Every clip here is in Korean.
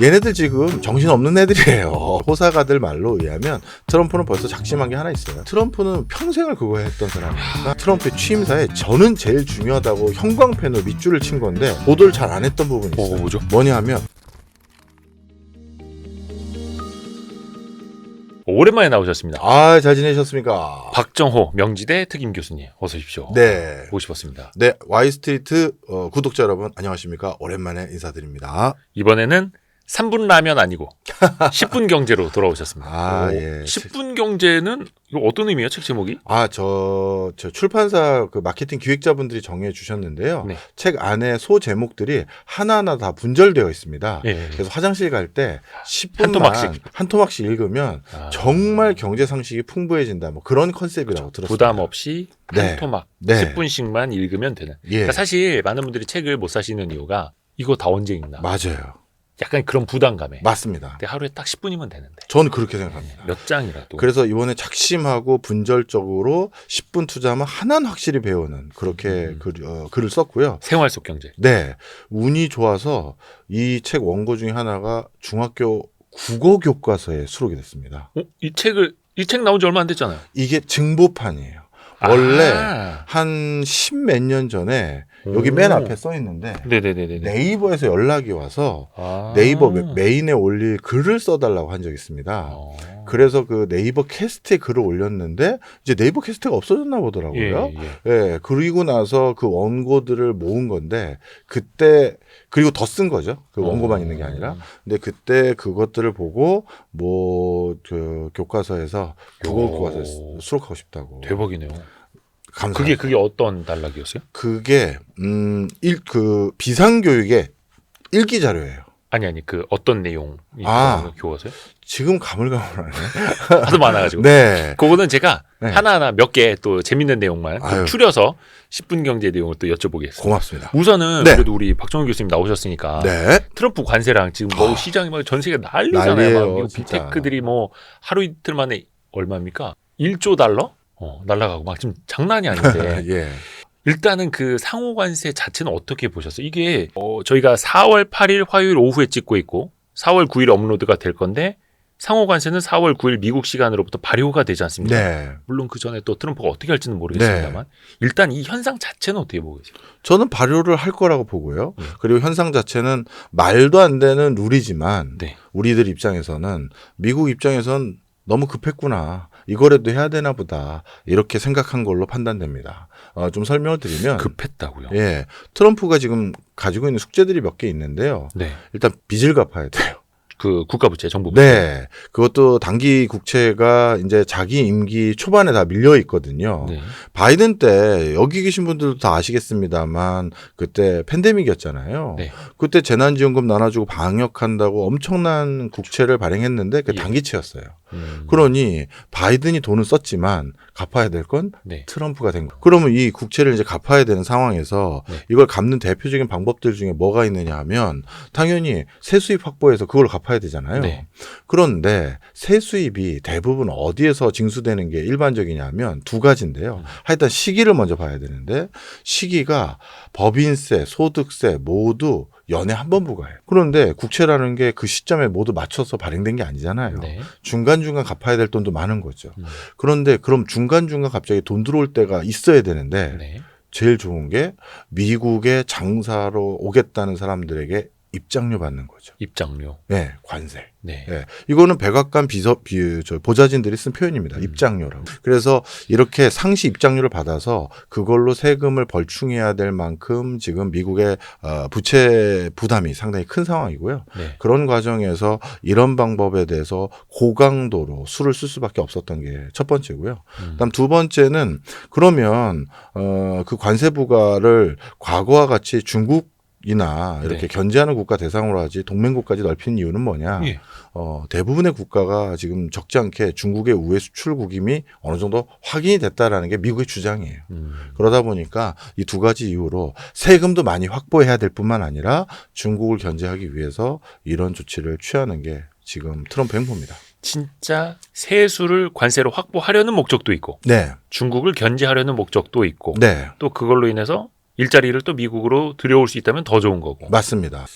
얘네들 지금 정신없는 애들이에요. 호사가들 말로 의하면 트럼프는 벌써 작심한 게 하나 있어요. 트럼프는 평생을 그거 했던 사람이니까 트럼프의 취임사에 저는 제일 중요하다고 형광펜으로 밑줄을 친 건데 보도를 잘 안 했던 부분이 있어요. 뭐죠? 뭐냐 하면 오랜만에 나오셨습니다. 잘 지내셨습니까? 박정호 명지대 특임 교수님 어서 오십시오. 네. 보고 싶었습니다. 네, 와이스트리트 구독자 여러분 안녕하십니까? 오랜만에 인사드립니다. 이번에는 3분 라면 아니고 10분 경제로 돌아오셨습니다. 예. 10분 경제는 이거 어떤 의미예요? 책 제목이? 저 출판사 그 마케팅 기획자분들이 정해 주셨는데요. 네. 책 안에 소 제목들이 하나하나 다 분절되어 있습니다. 예. 그래서 화장실 갈 때 10분만 한 토막씩. 읽으면 정말 경제 상식이 풍부해진다. 뭐 그런 컨셉이라고 들었습니다. 부담 없이 네. 한 토막 네. 10분씩만 읽으면 되는. 예. 그러니까 사실 많은 분들이 책을 못 사시는 이유가 이거 다 언제 읽나? 맞아요. 약간 그런 부담감에. 맞습니다. 근데 하루에 딱 10분이면 되는데. 저는 그렇게 생각합니다. 몇 장이라도. 그래서 이번에 작심하고 분절적으로 10분 투자하면 하나는 확실히 배우는 그렇게 글을 썼고요. 생활 속 경제. 네, 운이 좋아서 이 책 원고 중에 하나가 중학교 국어 교과서에 수록이 됐습니다. 이 책 나온 지 얼마 안 됐잖아요. 이게 증보판이에요. 원래 아. 한 10몇 년 전에 여기 맨 앞에 써 있는데 네네네네. 네이버에서 연락이 와서 아. 네이버 메인에 올릴 글을 써달라고 한 적이 있습니다. 그래서 그 네이버 캐스트에 글을 올렸는데 이제 네이버 캐스트가 없어졌나 보더라고요. 예, 그리고 나서 그 원고들을 모은 건데 그때 그리고 더 쓴 거죠. 그 원고만 있는 게 아니라. 근데 그때 그것들을 보고 그 교과서에서 국어 교과서에 수록하고 싶다고. 대박이네요. 감사합니다. 그게 어떤 단락이었어요? 그게 그 비상교육의 일기 자료예요. 아니 그 어떤 내용이 교과서요? 지금 가물가물하네. 하도 많아가지고. 네. 그거는 제가 네. 하나하나 몇 개 또 재밌는 내용만 좀 추려서 10분 경제 내용을 또 여쭤보겠습니다. 고맙습니다. 우선은 네. 그래도 우리 박정훈 교수님 나오셨으니까 네. 트럼프 관세랑 지금 뭐 시장이 막 전 세계 난리잖아요. 난리예요, 막 진짜. 빅테크들이 뭐 하루 이틀 만에 얼마입니까? 1조 달러? 날라가고 막 지금 장난이 아닌데. 예. 일단은 그 상호관세 자체는 어떻게 보셨어요? 이게 저희가 4월 8일 화요일 오후에 찍고 있고 4월 9일 업로드가 될 건데 상호관세는 4월 9일 미국 시간으로부터 발효가 되지 않습니까? 네. 물론 그 전에 또 트럼프가 어떻게 할지는 모르겠습니다만 일단 이 현상 자체는 어떻게 보고 계세요? 저는 발효를 할 거라고 보고요. 그리고 현상 자체는 말도 안 되는 룰이지만 네. 우리들 입장에서는 미국 입장에선 너무 급했구나. 이거라도 해야 되나 보다. 이렇게 생각한 걸로 판단됩니다. 좀 설명을 드리면 급했다고요? 예. 트럼프가 지금 가지고 있는 숙제들이 몇 개 있는데요. 네. 일단 빚을 갚아야 돼요. 그 국가부채, 정부부채. 네. 그것도 단기 국채가 이제 자기 임기 초반에 다 밀려 있거든요. 네. 바이든 때 여기 계신 분들도 다 아시겠습니다만 그때 팬데믹이었잖아요. 네. 그때 재난지원금 나눠주고 방역한다고 엄청난 국채를 발행했는데 그 예. 단기채였어요. 그러니 바이든이 돈을 썼지만 갚아야 될 건 네. 트럼프가 된 거예요. 그러면 이 국채를 이제 갚아야 되는 상황에서 네. 이걸 갚는 대표적인 방법들 중에 뭐가 있느냐 하면 당연히 세수입 확보해서 그걸 갚아야 되잖아요. 네. 그런데 세수입이 대부분 어디에서 징수되는 게 일반적이냐면 두 가지인데요. 하여튼 시기를 먼저 봐야 되는데 시기가 법인세, 소득세 모두 연에 한 번 부과해요. 그런데 국채라는 게 그 시점에 모두 맞춰서 발행된 게 아니잖아요. 네. 중간중간 갚아야 될 돈도 많은 거죠. 그런데 그럼 중간중간 갑자기 돈 들어올 때가 있어야 되는데 네. 제일 좋은 게 미국에 장사로 오겠다는 사람들에게 입장료 받는 거죠. 입장료. 네, 관세. 네. 예, 이거는 백악관 보좌진들이 쓴 표현입니다. 입장료라고. 그래서 이렇게 상시 입장료를 받아서 그걸로 세금을 벌충해야 될 만큼 지금 미국의 부채 부담이 상당히 큰 상황이고요. 네. 그런 과정에서 이런 방법에 대해서 고강도로 수를 쓸 수밖에 없었던 게 첫 번째고요. 그다음 두 번째는 그러면 그 관세 부과를 과거와 같이 중국이나 이렇게 네. 견제하는 국가 대상으로 하지 동맹국까지 넓히는 이유는 뭐냐? 예. 대부분의 국가가 지금 적지 않게 중국의 우회 수출국임이 어느 정도 확인이 됐다라는 게 미국의 주장이에요. 그러다 보니까 이 두 가지 이유로 세금도 많이 확보해야 될 뿐만 아니라 중국을 견제하기 위해서 이런 조치를 취하는 게 지금 트럼프 행보입니다. 진짜 세수를 관세로 확보하려는 목적도 있고 네, 중국을 견제하려는 목적도 있고 네, 또 그걸로 인해서 일자리를 또 미국으로 들여올 수 있다면 더 좋은 거고. 맞습니다.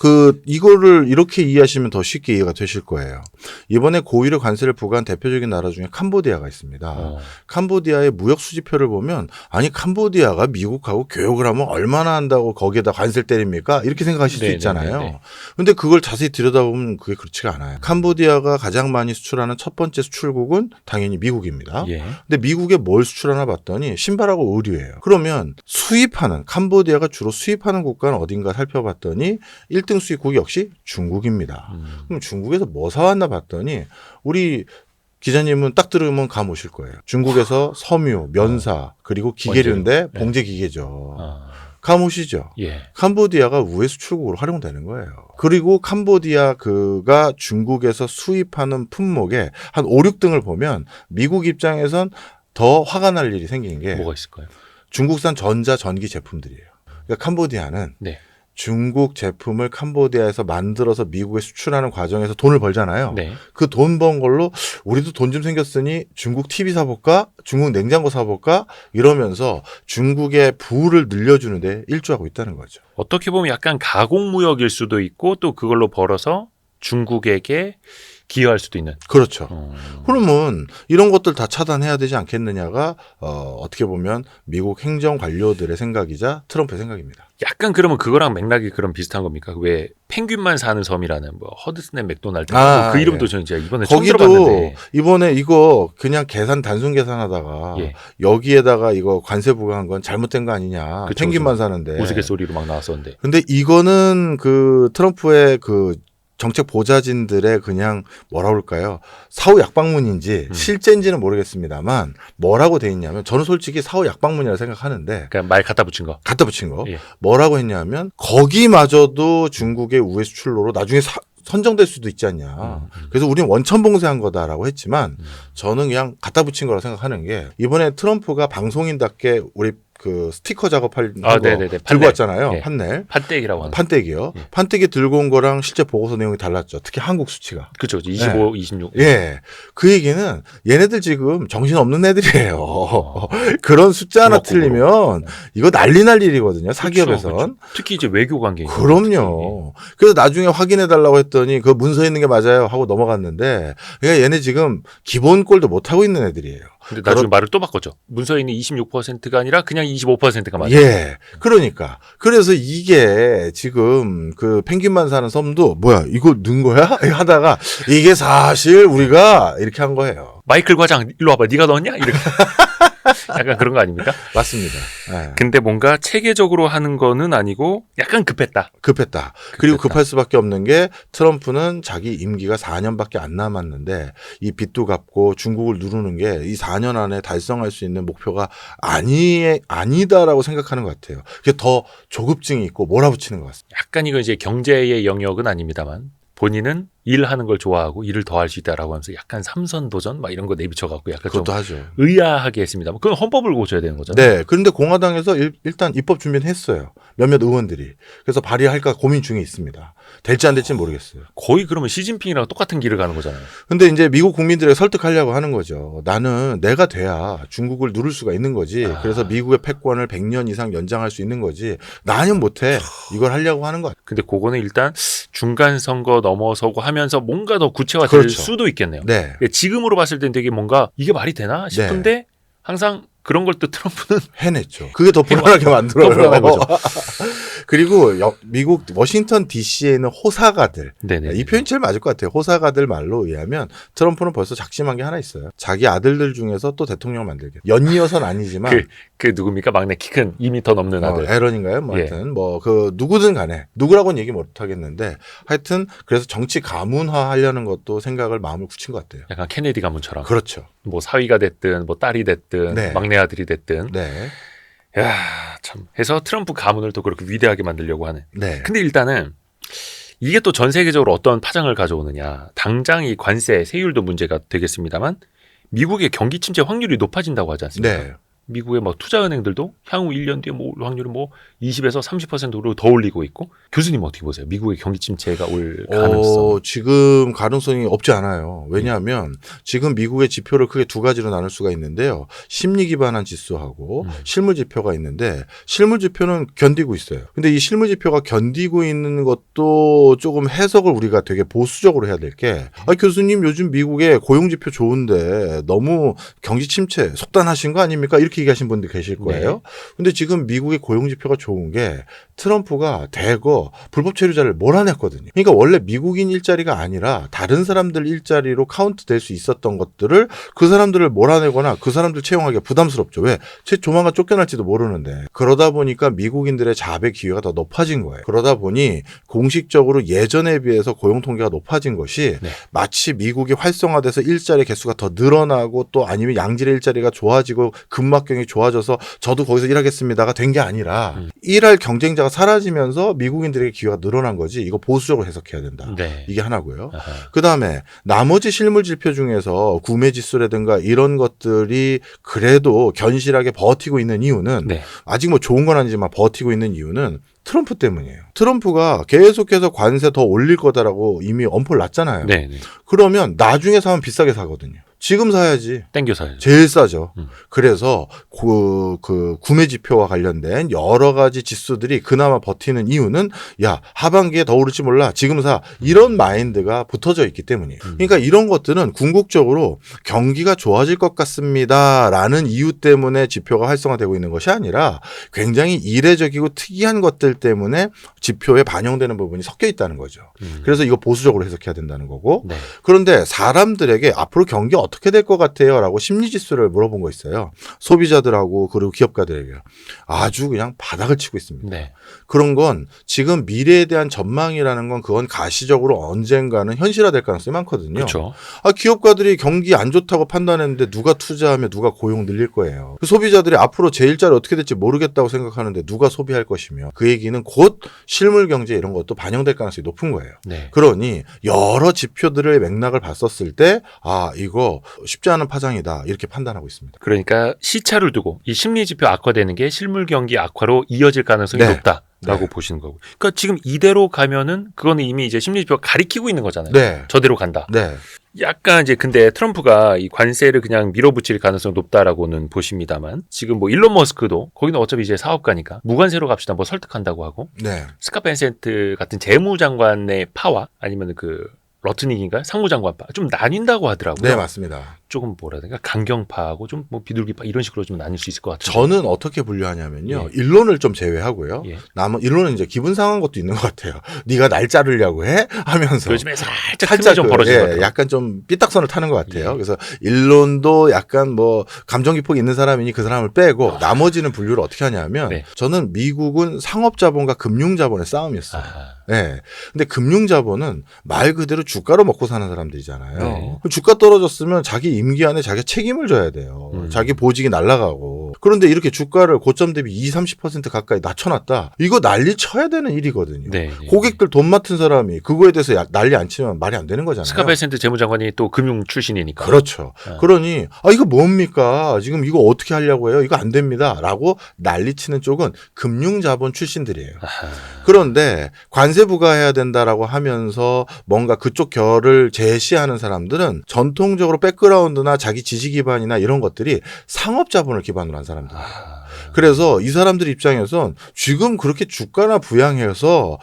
이거를 이렇게 이해하시면 더 쉽게 이해가 되실 거예요. 이번에 고율의 관세를 부과한 대표적인 나라 중에 캄보디아가 있습니다. 캄보디아의 무역 수지표를 보면 아니 캄보디아가 미국하고 교역을 하면 얼마나 한다고 거기에다 관세를 때립니까? 이렇게 생각하실 수 있잖아요. 근데 그걸 자세히 들여다보면 그게 그렇지가 않아요. 캄보디아가 가장 많이 수출하는 첫 번째 수출국은 당연히 미국입니다. 예. 근데 미국에 뭘 수출하나 봤더니 신발하고 의류예요. 그러면 수입하는 캄보디아가 주로 수입하는 국가는 어딘가 살펴봤더니 1등 수입국이 역시 중국입니다. 그럼 중국에서 뭐 사왔나 봤더니 우리 기자님은 딱 들으면 감 오실 거예요. 중국에서 섬유, 면사 그리고 기계류인데 봉제 기계죠. 감 오시죠? 예. 캄보디아가 우회 수출국으로 활용되는 거예요. 그리고 캄보디아 그가 중국에서 수입하는 품목의 한 5, 6등을 보면 미국 입장에선 더 화가 날 일이 생긴 게 뭐가 있을까요? 중국산 전자 전기 제품들이에요. 그러니까 캄보디아는 네. 중국 제품을 캄보디아에서 만들어서 미국에 수출하는 과정에서 돈을 벌잖아요. 네. 그 돈 번 걸로 우리도 돈 좀 생겼으니 중국 TV 사볼까? 중국 냉장고 사볼까? 이러면서 중국의 부를 늘려주는데 일조하고 있다는 거죠. 어떻게 보면 약간 가공무역일 수도 있고 또 그걸로 벌어서 중국에게 기여할 수도 있는. 그렇죠. 그러면 이런 것들 다 차단해야 되지 않겠느냐가 어떻게 보면 미국 행정 관료들의 생각이자 트럼프의 생각입니다. 약간 그러면 그거랑 맥락이 그런 비슷한 겁니까? 왜 펭귄만 사는 섬이라는 뭐 허드슨앤 맥도날드 그 이름도 저는 제가 이번에 처음 거기도 들어봤는데 이번에 이거 그냥 단순 계산하다가 예. 여기에다가 이거 관세 부과한 건 잘못된 거 아니냐. 그쵸, 펭귄만 그쵸. 사는데. 우스갯소리로 막 나왔었는데. 근데 이거는 그 트럼프의 그 정책 보좌진들의 그냥 뭐라 그럴까요? 사후 약방문인지 실제인지는 모르겠습니다만 뭐라고 돼 있냐면 저는 솔직히 사후 약방문이라고 생각하는데 그냥 말 갖다 붙인 거. 갖다 붙인 거. 예. 뭐라고 했냐면 거기마저도 중국의 우회 수출로로 나중에 선정될 수도 있지 않냐. 그래서 우리는 원천 봉쇄한 거다라고 했지만 저는 그냥 갖다 붙인 거라고 생각하는 게 이번에 트럼프가 방송인답게 우리 그 스티커 작업할 거 들고 판넬. 왔잖아요. 예. 판넬. 판때기라고 하는. 판때기요. 예. 판때기 들고 온 거랑 실제 보고서 내용이 달랐죠. 특히 한국 수치가. 그렇죠. 25, 26. 예. 그 얘기는 얘네들 지금 정신없는 애들이에요. 그런 숫자 하나 틀리면 이거 난리 날 일이거든요. 사기업에선. 그렇죠. 특히 이제 외교 관계. 그럼요. 그래서 나중에 확인해 달라고 했더니 그 문서에 있는 게 맞아요 하고 넘어갔는데 그러니까 얘네 지금 기본 꼴도 못 하고 있는 애들이에요. 근데 나중에 말을 또 바꿨죠. 문서에 있는 26%가 아니라 그냥 25%가 맞아요. 예. 그러니까. 그래서 이게 지금 그 펭귄만 사는 섬도 뭐야 이거 넣은 거야? 하다가 이게 사실 우리가 이렇게 한 거예요. 마이클 과장 일로 와봐. 네가 넣었냐? 이렇게. 약간 그런 거 아닙니까? 맞습니다. 예. 근데 뭔가 체계적으로 하는 거는 아니고 약간 급했다. 급했다. 그리고 급할 수밖에 없는 게 트럼프는 자기 임기가 4년밖에 안 남았는데 이 빚도 갚고 중국을 누르는 게 이 4년 안에 달성할 수 있는 목표가 아니다라고 생각하는 것 같아요. 그게 더 조급증이 있고 몰아붙이는 것 같습니다. 약간 이거 이제 경제의 영역은 아닙니다만 본인은 일하는 걸 좋아하고 일을 더 할 수 있다라고 하면서 약간 삼선 도전 막 이런 거 내비쳐갖고 약간 좀 그것도 하죠. 의아하게 했습니다. 그건 헌법을 고쳐야 되는 거잖아요. 네. 그런데 공화당에서 일단 입법 준비는 했어요. 몇몇 의원들이. 그래서 발의할까 고민 중에 있습니다. 될지 안 될지는 모르겠어요. 거의 그러면 시진핑이랑 똑같은 길을 가는 거잖아요. 근데 이제 미국 국민들을 설득하려고 하는 거죠. 나는 내가 돼야 중국을 누를 수가 있는 거지. 그래서 미국의 패권을 100년 이상 연장할 수 있는 거지. 나는 못해. 이걸 하려고 하는 거 같아요. 근데 그거는 일단 중간 선거 넘어서고 하면서 뭔가 더 구체화될 그렇죠. 수도 있겠네요. 네. 지금으로 봤을 땐 되게 뭔가 이게 말이 되나 싶은데 항상 그런 걸 또 트럼프는 해냈죠. 그게 더 불안하게 더 만들어요. 불안한 거죠. 그리고 미국 워싱턴 DC에 있는 호사가들. 네네. 이 표현이 제일 맞을 것 같아요. 호사가들 말로 의하면 트럼프는 벌써 작심한 게 하나 있어요. 자기 아들들 중에서 또 대통령 만들게. 연이어서는 아니지만 그 누굽니까? 막내 키 큰 2m 넘는 아들. 에런인가요? 뭐 예. 하여튼 뭐 그 누구든 간에 누구라고는 얘기 못 하겠는데 하여튼 그래서 정치 가문화 하려는 것도 생각을 마음을 굳힌 것 같아요. 약간 케네디 가문처럼. 그렇죠. 뭐 사위가 됐든 뭐 딸이 됐든 네. 막내 아들이 됐든. 네. 야, 참. 해서 트럼프 가문을 또 그렇게 위대하게 만들려고 하는. 네. 근데 일단은 이게 또 전 세계적으로 어떤 파장을 가져오느냐. 당장 이 관세, 세율도 문제가 되겠습니다만 미국의 경기 침체 확률이 높아진다고 하지 않습니까? 네. 미국의 뭐 투자은행들도 향후 1년 뒤에 뭐 확률은 뭐 20에서 30%로 더 올리고 있고 교수님 어떻게 보세요? 미국의 경기 침체가 올 가능성? 지금 가능성이 없지 않아요. 왜냐하면 지금 미국의 지표를 크게 두 가지로 나눌 수가 있는데요. 심리 기반한 지수하고 실물 지표가 있는데 실물 지표는 견디고 있어요. 근데 이 실물 지표가 견디고 있는 것도 조금 해석을 우리가 되게 보수적으로 해야 될 게 교수님 요즘 미국의 고용 지표 좋은데 너무 경기 침체 속단하신 거 아닙니까? 이렇게 얘기하신 분들 계실 거예요. 네. 근데 지금 미국의 고용 지표가 좋은 게 트럼프가 대거 불법 체류자를 몰아냈거든요. 그러니까 원래 미국인 일자리가 아니라 다른 사람들 일자리로 카운트 될 수 있었던 것들을 그 사람들을 몰아내거나 그 사람들 채용하기가 부담스럽죠. 왜? 조만간 쫓겨날지도 모르는데. 그러다 보니까 미국인들의 자백 기회가 더 높아진 거예요. 그러다 보니 공식적으로 예전에 비해서 고용 통계가 높아진 것이 네. 마치 미국이 활성화돼서 일자리 개수가 더 늘어나고 또 아니면 양질의 일자리가 좋아지고 근무 환경이 좋아져서 저도 거기서 일하겠습니다가 된 게 아니라 일할 경쟁자가 사라지면서 미국인들에게 기회가 늘어난 거지. 이거 보수적으로 해석해야 된다. 네. 이게 하나고요. 아하. 그다음에 나머지 실물 지표 중에서 구매 지수라든가 이런 것들이 그래도 견실하게 버티고 있는 이유는 네. 아직 뭐 좋은 건 아니지만 버티고 있는 이유는 트럼프 때문이에요. 트럼프가 계속해서 관세 더 올릴 거다라고 이미 엄포를 놨잖아요. 네. 네. 그러면 나중에 사면 비싸게 사거든요. 지금 사야지. 땡겨 사야죠. 제일 싸죠. 음. 그래서 그 구매 지표와 관련된 여러 가지 지수들이 그나마 버티는 이유는 야 하반기에 더 오를지 몰라 지금 사 이런 마인드가 붙어져 있기 때문이에요. 그러니까 이런 것들은 궁극적으로 경기가 좋아질 것 같습니다라는 이유 때문에 지표가 활성화되고 있는 것이 아니라 굉장히 이례적이고 특이한 것들 때문에 지표에 반영되는 부분이 섞여 있다는 거죠. 그래서 이거 보수적으로 해석해야 된다는 거고 네. 그런데 사람들에게 앞으로 경기 어떻게 될 것 같아요? 라고 심리지수를 물어본 거 있어요. 소비자들하고 그리고 기업가들에게 아주 그냥 바닥을 치고 있습니다. 네. 그런 건 지금 미래에 대한 전망이라는 건 그건 가시적으로 언젠가는 현실화될 가능성이 많거든요. 그렇죠. 기업가들이 경기 안 좋다고 판단했는데 누가 투자하면 누가 고용 늘릴 거예요. 소비자들이 앞으로 제 일자리 어떻게 될지 모르겠다고 생각하는데 누가 소비할 것이며 그 얘기는 곧 실물 경제 이런 것도 반영될 가능성이 높은 거예요. 네. 그러니 여러 지표들의 맥락을 봤었을 때 이거 쉽지 않은 파장이다 이렇게 판단하고 있습니다. 그러니까 시차를 두고 이 심리 지표 악화되는 게 실물 경기 악화로 이어질 가능성이 네. 높다라고 네. 보시는 거고. 그러니까 지금 이대로 가면은 그거는 이미 이제 심리 지표가 가리키고 있는 거잖아요. 네. 저대로 간다. 네. 약간 이제 근데 트럼프가 이 관세를 그냥 밀어붙일 가능성이 높다라고는 보십니다만 지금 뭐 일론 머스크도 거기는 어차피 이제 사업가니까 무관세로 갑시다 뭐 설득한다고 하고 네. 스캇 벤센트 같은 재무장관의 파와 아니면 그 러트닉인가 상무장관 파 좀 나뉜다고 하더라고요. 네, 맞습니다. 조금 뭐라 해야 되나 강경파하고 좀 뭐 비둘기파 이런 식으로 좀 나뉠 수 있을 것 같아요. 저는 어떻게 분류하냐면요. 예. 일론을 좀 제외하고요. 예. 남은 일론은 이제 기분 상한 것도 있는 것 같아요. 네가 날 자르려고 해? 하면서 요즘에 살짝 틈이 좀 벌어지는 것 같아요. 약간 좀 삐딱선을 타는 것 같아요. 예. 그래서 일론도 약간 뭐 감정 기폭이 있는 사람이니 그 사람을 빼고 나머지는 분류를 어떻게 하냐면 네. 저는 미국은 상업자본과 금융자본의 싸움이었어요. 아하. 네. 근데 금융자본은 말 그대로 주가로 먹고 사는 사람들이잖아요. 네. 주가 떨어졌으면 자기 임기 안에 자기가 책임을 져야 돼요. 자기 보직이 날아가고. 그런데 이렇게 주가를 고점 대비 20-30% 가까이 낮춰놨다. 이거 난리 쳐야 되는 일이거든요. 네, 네. 고객들 돈 맡은 사람이 그거에 대해서 난리 안 치면 말이 안 되는 거잖아요. 스캇 벤센트 재무장관이 또 금융 출신이니까. 그렇죠. 그러니 이거 뭡니까? 지금 이거 어떻게 하려고 해요? 이거 안 됩니다. 라고 난리치는 쪽은 금융자본 출신들이에요. 아하. 그런데 관세 부과해야 된다라고 하면서 뭔가 그쪽 결을 제시하는 사람들은 전통적으로 백그라운드나 자기 지지 기반이나 이런 것들이 상업 자본을 기반으로 한 사람들. 그래서 이 사람들 입장에선 지금 그렇게 주가나 부양해서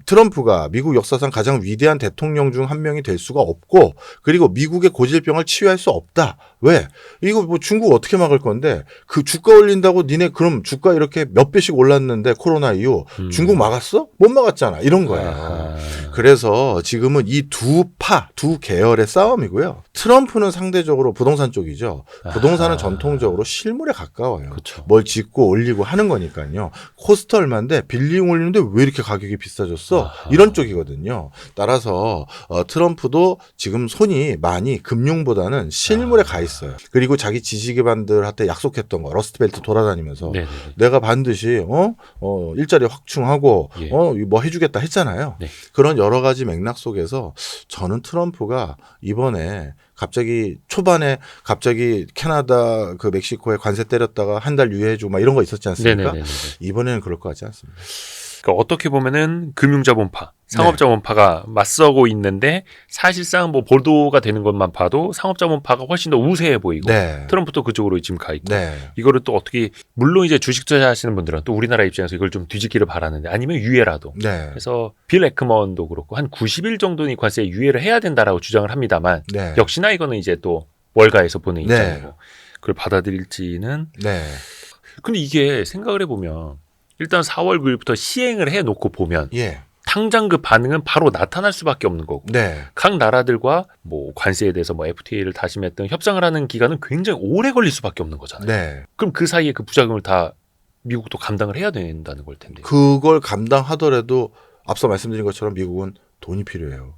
트럼프가 미국 역사상 가장 위대한 대통령 중 한 명이 될 수가 없고 그리고 미국의 고질병을 치유할 수 없다. 왜? 이거 뭐 중국 어떻게 막을 건데 그 주가 올린다고 니네 그럼 주가 이렇게 몇 배씩 올랐는데 코로나 이후 중국 막았어? 못 막았잖아. 이런 거예요. 아하. 그래서 지금은 이 두 계열의 싸움이고요. 트럼프는 상대적으로 부동산 쪽이죠. 부동산은 전통적으로 실물에 가까워요. 그렇죠. 뭘 짓고 올리고 하는 거니까요. 코스트 얼마인데 빌딩 올리는데 왜 이렇게 가격이 비싸졌어? 이런 쪽이거든요. 따라서 트럼프도 지금 손이 많이 금융보다는 실물에 가 있어요. 그리고 자기 지지 기반들한테 약속했던 거 러스트벨트 돌아다니면서 네네네. 내가 반드시 일자리 확충하고 예. 뭐 해주겠다 했잖아요. 네. 그런 여러 가지 맥락 속에서 저는 트럼프가 이번에 갑자기 초반에 갑자기 캐나다 그 멕시코에 관세 때렸다가 한 달 유예해주고 막 이런 거 있었지 않습니까? 네네네. 이번에는 그럴 것 같지 않습니다. 그러니까 어떻게 보면은 금융자본파, 상업자본파가 맞서고 있는데 사실상 뭐 보도가 되는 것만 봐도 상업자본파가 훨씬 더 우세해 보이고 네. 트럼프도 그쪽으로 지금 가 있고 네. 이거를 또 어떻게 물론 이제 주식 투자하시는 분들은 또 우리나라 입장에서 이걸 좀 뒤집기를 바라는데 아니면 유예라도 네. 그래서 빌 에크먼도 그렇고 한 90일 정도는 관세에 유예를 해야 된다라고 주장을 합니다만 네. 역시나 이거는 이제 또 월가에서 보는 네. 입장이고 그걸 받아들일지는 네. 근데 이게 생각을 해보면 일단 4월 9일부터 시행을 해놓고 보면 예. 당장 그 반응은 바로 나타날 수밖에 없는 거고 네. 각 나라들과 뭐 관세에 대해서 뭐 FTA를 다짐했던 협상을 하는 기간은 굉장히 오래 걸릴 수밖에 없는 거잖아요. 네. 그럼 그 사이에 그 부작용을 다 미국도 감당을 해야 된다는 걸 텐데. 그걸 감당하더라도 앞서 말씀드린 것처럼 미국은 돈이 필요해요.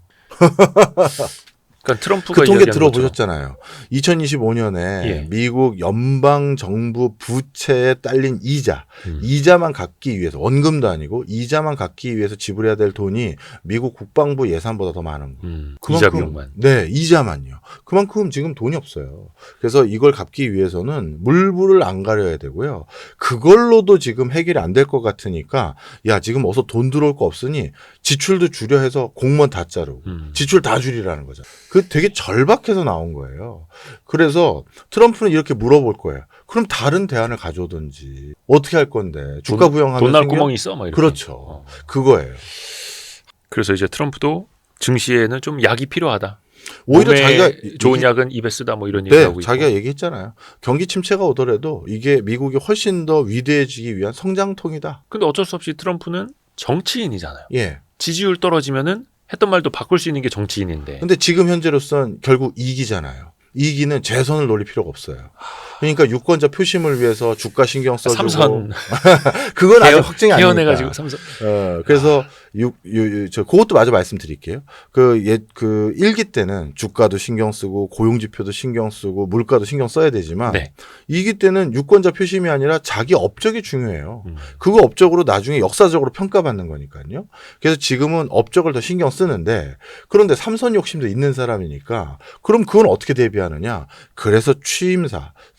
그러니까 트럼프가 그 통계 이야기하는 들어보셨잖아요. 2025년에 예. 미국 연방 정부 부채에 딸린 이자, 음. 이자만 갚기 위해서 원금도 아니고 이자만 갚기 위해서 지불해야 될 돈이 미국 국방부 예산보다 더 많은 거예요. 이자 비용만. 네, 이자만요. 그만큼 지금 돈이 없어요. 그래서 이걸 갚기 위해서는 물불을 안 가려야 되고요. 그걸로도 지금 해결이 안 될 것 같으니까 야 지금 어서 돈 들어올 거 없으니 지출도 줄여 해서 공무원 다 자르고 지출 다 줄이라는 거죠. 그 되게 절박해서 나온 거예요. 그래서 트럼프는 이렇게 물어볼 거예요. 그럼 다른 대안을 가져오든지 어떻게 할 건데 주가 부양하면 돈 날 생겨? 구멍이 있어? 막 이렇게. 그렇죠. 그거예요. 그래서 이제 트럼프도 증시에는 좀 약이 필요하다. 오히려 몸에 자기가 좋은 이게- 약은 입에 쓰다 뭐 이런 얘기 네, 하고 있고. 자기가 얘기했잖아요. 경기 침체가 오더라도 이게 미국이 훨씬 더 위대해지기 위한 성장통이다. 근데 어쩔 수 없이 트럼프는 정치인이잖아요. 예. 지지율 떨어지면은 했던 말도 바꿀 수 있는 게 정치인인데. 근데 지금 현재로선 결국 이기잖아요. 이기는 재선을 노릴 필요가 없어요. 그러니까 유권자 표심을 위해서 주가 신경 써주고 삼선 그건 아직 확정이 아니니까. 개헌해가지고 삼선. 그래서 그것도 마저 말씀드릴게요. 그 일기 때는 주가도 신경 쓰고 고용지표도 신경 쓰고 물가도 신경 써야 되지만 네. 2기 때는 유권자 표심이 아니라 자기 업적이 중요해요. 그거 업적으로 나중에 역사적으로 평가받는 거니까요. 그래서 지금은 업적을 더 신경 쓰는데 그런데 삼선 욕심도 있는 사람이니까 그럼 그건 어떻게 대비하느냐. 그래서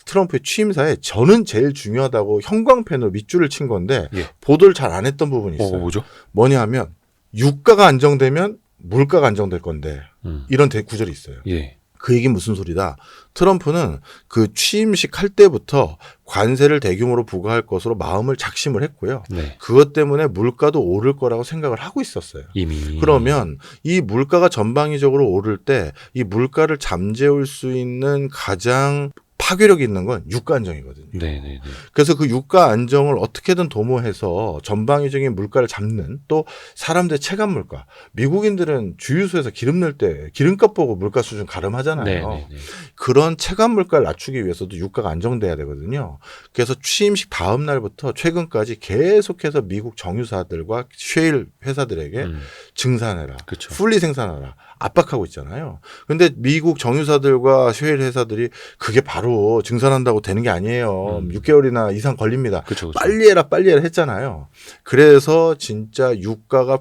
트럼프의 취임사에 저는 제일 중요하다고 형광펜으로 밑줄을 친 건데 예. 보도를 잘 안 했던 부분이 있어요. 뭐죠? 뭐냐 하면 유가가 안정되면 물가가 안정될 건데 이런 구절이 있어요. 예. 그 얘기 무슨 소리다. 트럼프는 그 취임식 할 때부터 관세를 대규모로 부과할 것으로 마음을 작심을 했고요. 네. 그것 때문에 물가도 오를 거라고 생각을 하고 있었어요. 이미. 그러면 이 물가가 전방위적으로 오를 때 이 물가를 잠재울 수 있는 가장 파괴력 있는 건 유가 안정이거든요. 네네네. 그래서 그 유가 안정을 어떻게든 도모해서 전방위적인 물가를 잡는 또 사람들의 체감 물가. 미국인들은 주유소에서 기름 넣을 때 기름값 보고 물가 수준 가름하잖아요. 네네네. 그런 체감 물가를 낮추기 위해서도 유가가 안정돼야 되거든요. 그래서 취임식 다음 날부터 최근까지 계속해서 미국 정유사들과 셰일 회사들에게 증산해라. 그렇죠. 풀리 생산하라. 압박하고 있잖아요. 근데 미국 정유사들과 셰일 회사들이 그게 바로 증산한다고 되는 게 아니에요. 6개월이나 이상 걸립니다. 그쵸. 빨리 해라 했잖아요. 그래서 진짜 유가가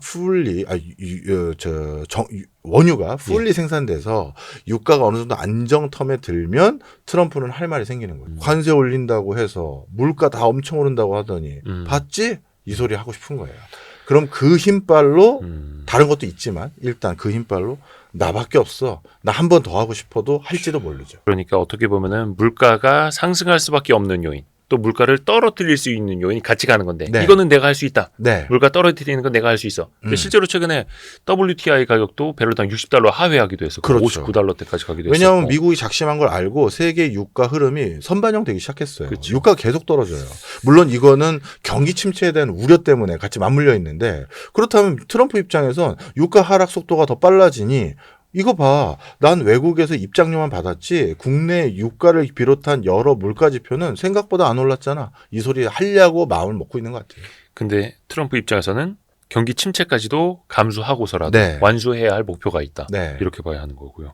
원유가 풀리 생산돼서 유가가 어느 정도 안정텀에 들면 트럼프는 할 말이 생기는 거예요. 관세 올린다고 해서 물가 다 엄청 오른다고 하더니 봤지? 이 소리 하고 싶은 거예요. 그럼 그 힘빨로 다른 것도 있지만 일단 그 힘빨로 나밖에 없어. 나 한 번 더 하고 싶어도 할지도 모르죠. 그러니까 어떻게 보면은 물가가 상승할 수밖에 없는 요인, 또 물가를 떨어뜨릴 수 있는 요인이 같이 가는 건데 네. 이거는 내가 할 수 있다. 네. 물가 떨어뜨리는 건 내가 할 수 있어. 실제로 최근에 WTI 가격도 배럴당 $60 하회하기도 했었고 그렇죠. 59달러대까지 가기도 왜냐하면 했었고. 미국이 작심한 걸 알고 세계 유가 흐름이 선반영되기 시작했어요. 그렇죠. 유가가 계속 떨어져요. 물론 이거는 경기 침체에 대한 우려 때문에 같이 맞물려 있는데 그렇다면 트럼프 입장에선 유가 하락 속도가 더 빨라지니 이거 봐. 난 외국에서 입장료만 받았지 국내 유가를 비롯한 여러 물가 지표는 생각보다 안 올랐잖아. 이 소리 하려고 마음을 먹고 있는 것 같아요. 근데 트럼프 입장에서는 경기 침체까지도 감수하고서라도 네. 완수해야 할 목표가 있다. 네. 이렇게 봐야 하는 거고요.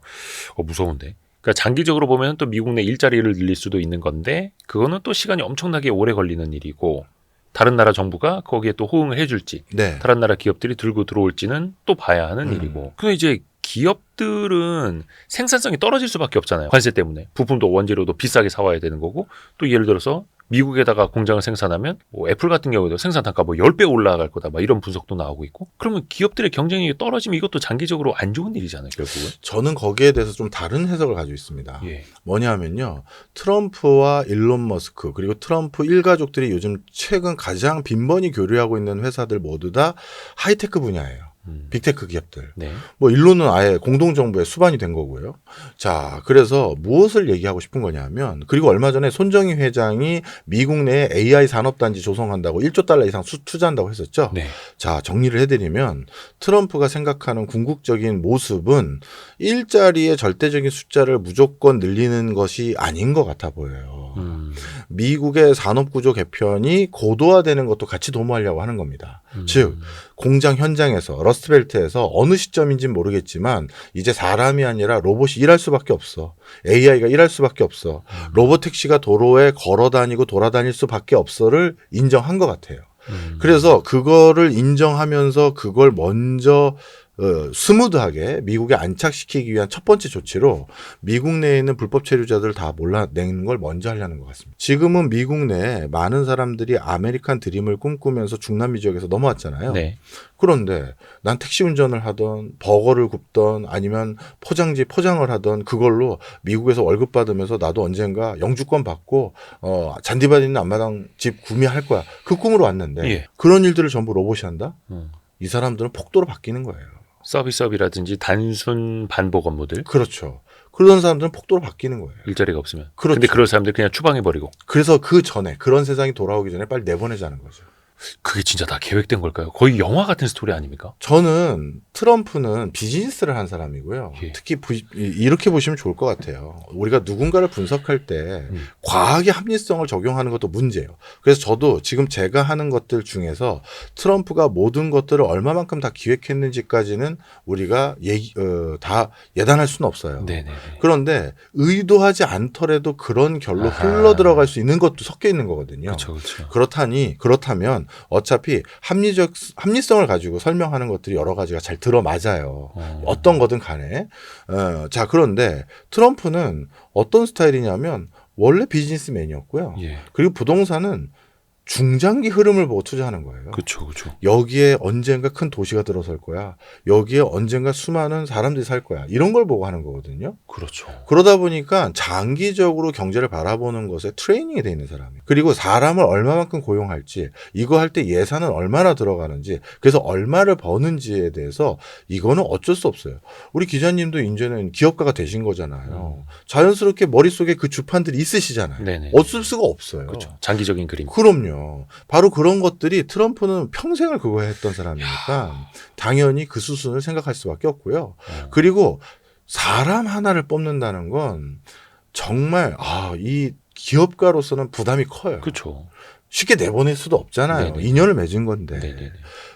무서운데. 그러니까 장기적으로 보면 또 미국 내 일자리를 늘릴 수도 있는 건데 그거는 또 시간이 엄청나게 오래 걸리는 일이고 다른 나라 정부가 거기에 또 호응을 해줄지 네. 다른 나라 기업들이 들고 들어올지는 또 봐야 하는 일이고. 근데 이제 기업들은 생산성이 떨어질 수밖에 없잖아요. 관세 때문에. 부품도 원재료도 비싸게 사와야 되는 거고 또 예를 들어서 미국에다가 공장을 생산하면 뭐 애플 같은 경우에도 생산 단가 뭐 10배 올라갈 거다 막 이런 분석도 나오고 있고 그러면 기업들의 경쟁력이 떨어지면 이것도 장기적으로 안 좋은 일이잖아요. 결국은. 저는 거기에 대해서 좀 다른 해석을 가지고 있습니다. 예. 뭐냐면요. 트럼프와 일론 머스크 그리고 트럼프 일가족들이 요즘 최근 가장 빈번히 교류하고 있는 회사들 모두 다 하이테크 분야예요. 빅테크 기업들. 네. 뭐 일론은 아예 공동정부의 수반이 된 거고요. 자, 그래서 무엇을 얘기하고 싶은 거냐면 그리고 얼마 전에 손정희 회장이 미국 내에 AI 산업단지 조성한다고 1조 달러 이상 투자한다고 했었죠. 네. 자, 정리를 해드리면 트럼프가 생각하는 궁극적인 모습은 일자리의 절대적인 숫자를 무조건 늘리는 것이 아닌 것 같아 보여요. 미국의 산업구조 개편이 고도화되는 것도 같이 도모하려고 하는 겁니다. 즉 공장 현장에서 러스트벨트에서 어느 시점인지는 모르겠지만 이제 사람이 아니라 로봇이 일할 수밖에 없어. AI가 일할 수밖에 없어. 로봇택시가 도로에 걸어다니고 돌아다닐 수밖에 없어를 인정한 것 같아요. 그래서 그거를 인정하면서 그걸 먼저 스무드하게 미국에 안착시키기 위한 첫 번째 조치로 미국 내에 있는 불법 체류자들을 다 몰아내는 걸 먼저 하려는 것 같습니다. 지금은 미국 내에 많은 사람들이 아메리칸 드림을 꿈꾸면서 중남미 지역에서 넘어왔잖아요. 네. 그런데 난 택시 운전을 하던 버거를 굽던 아니면 포장지 포장을 하던 그걸로 미국에서 월급 받으면서 나도 언젠가 영주권 받고 잔디밭 있는 앞마당 집 구매할 거야. 그 꿈으로 왔는데 예. 그런 일들을 전부 로봇이 한다? 이 사람들은 폭도로 바뀌는 거예요. 서비스업이라든지 단순 반복 업무들. 그렇죠. 그런 사람들은 폭도로 바뀌는 거예요. 일자리가 없으면. 그렇죠. 근데 그런 사람들 그냥 추방해버리고. 그래서 그 전에 그런 세상이 돌아오기 전에 빨리 내보내자는 거죠. 그게 진짜 다 계획된 걸까요? 거의 영화 같은 스토리 아닙니까? 저는 트럼프는 비즈니스를 한 사람이고요. 예. 특히 이렇게 보시면 좋을 것 같아요. 우리가 누군가를 분석할 때 과학의 합리성을 적용하는 것도 문제예요. 그래서 저도 지금 제가 하는 것들 중에서 트럼프가 모든 것들을 얼마만큼 다 기획했는지까지는 우리가 다 예단할 수는 없어요. 네네. 그런데 의도하지 않더라도 그런 결로 흘러 들어갈 수 있는 것도 섞여 있는 거거든요. 그렇죠, 그렇죠. 그렇다면 어차피 합리성을 가지고 설명하는 것들이 여러 가지가 잘 들어맞아요. 어떤 거든 간에. 자, 그런데 트럼프는 어떤 스타일이냐면 원래 비즈니스맨이었고요. 예. 그리고 부동산은 중장기 흐름을 보고 투자하는 거예요. 그렇죠, 그렇죠. 여기에 언젠가 큰 도시가 들어설 거야. 여기에 언젠가 수많은 사람들이 살 거야. 이런 걸 보고 하는 거거든요. 그렇죠. 그러다 보니까 장기적으로 경제를 바라보는 것에 트레이닝이 돼 있는 사람이에요. 그리고 사람을 얼마만큼 고용할지, 이거 할 때 예산은 얼마나 들어가는지, 그래서 얼마를 버는지에 대해서 이거는 어쩔 수 없어요. 우리 기자님도 이제는 기업가가 되신 거잖아요. 자연스럽게 머릿속에 그 주판들이 있으시잖아요. 네네. 없을 수가 없어요. 그렇죠. 장기적인 그림. 그럼요. 바로 그런 것들이 트럼프는 평생을 그거 했던 사람이니까 당연히 그 수순을 생각할 수밖에 없고요. 그리고 사람 하나를 뽑는다는 건 정말 이 기업가로서는 부담이 커요. 그렇죠. 쉽게 내보낼 수도 없잖아요. 네네. 인연을 맺은 건데. 네네네.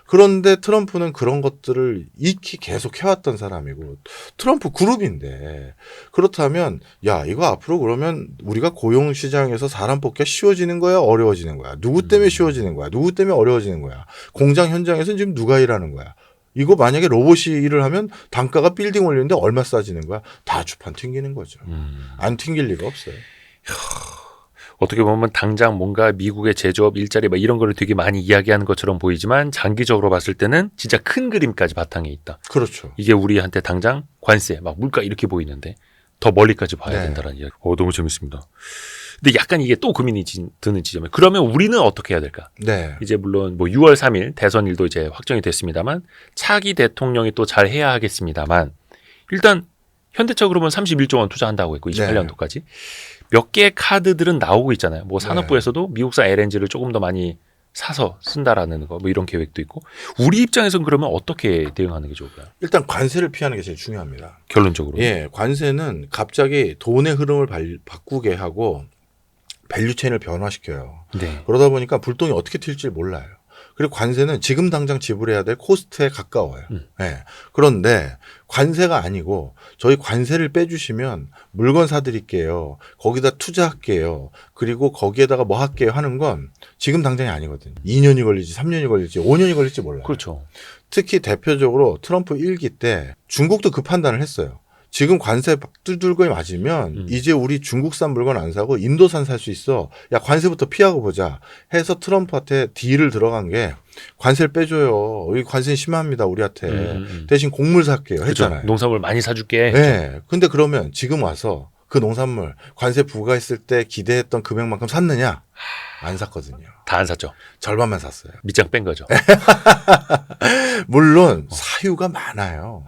그런데 트럼프는 그런 것들을 익히 계속 해왔던 사람이고 트럼프 그룹인데 그렇다면 야 이거 앞으로 그러면 우리가 고용시장에서 사람 뽑기가 쉬워지는 거야 어려워지는 거야 누구 때문에 쉬워지는 거야 누구 때문에 어려워지는 거야 공장 현장에서는 지금 누가 일하는 거야 이거 만약에 로봇이 일을 하면 단가가 빌딩 올리는데 얼마 싸지는 거야 다 주판 튕기는 거죠. 안 튕길 리가 없어요. 어떻게 보면 당장 뭔가 미국의 제조업 일자리 막 이런 거를 되게 많이 이야기하는 것처럼 보이지만 장기적으로 봤을 때는 진짜 큰 그림까지 바탕에 있다. 그렇죠. 이게 우리한테 당장 관세, 막 물가 이렇게 보이는데 더 멀리까지 봐야 네. 된다는 이야기. 너무 재밌습니다. 근데 약간 이게 또 고민이 드는 지점이에요. 그러면 우리는 어떻게 해야 될까? 네. 이제 물론 뭐 6월 3일 대선일도 이제 확정이 됐습니다만 차기 대통령이 또 잘 해야 하겠습니다만 일단 현대차 그룹은 31조 원 투자한다고 했고 28년도까지. 몇 개의 카드들은 나오고 있잖아요. 뭐 산업부에서도 미국산 LNG를 조금 더 많이 사서 쓴다라는 거, 뭐 이런 계획도 있고. 우리 입장에서는 그러면 어떻게 대응하는 게 좋을까요? 일단 관세를 피하는 게 제일 중요합니다. 결론적으로. 예, 관세는 갑자기 돈의 흐름을 바꾸게 하고 밸류체인을 변화시켜요. 네. 그러다 보니까 불똥이 어떻게 튈지 몰라요. 그리고 관세는 지금 당장 지불해야 될 코스트에 가까워요. 예. 그런데 관세가 아니고 저희 관세를 빼주시면 물건 사드릴게요. 거기다 투자할게요. 그리고 거기에다가 뭐 할게요 하는 건 지금 당장이 아니거든요. 2년이 걸릴지 3년이 걸릴지 5년이 걸릴지 몰라요. 그렇죠. 특히 대표적으로 트럼프 1기 때 중국도 그 판단을 했어요. 지금 관세 두들겨 맞으면 이제 우리 중국산 물건 안 사고 인도산 살 수 있어. 야, 관세부터 피하고 보자 해서 트럼프한테 딜을 들어간 게 관세를 빼줘요. 여기 관세 심합니다. 우리한테. 대신 곡물 살게요. 했잖아요. 그렇죠. 농산물 많이 사줄게. 네. 근데 그러면 지금 와서 그 농산물 관세 부과했을 때 기대했던 금액만큼 샀느냐? 안 샀거든요. 다 안 샀죠. 절반만 샀어요. 밑장 뺀 거죠. 물론 사유가 많아요.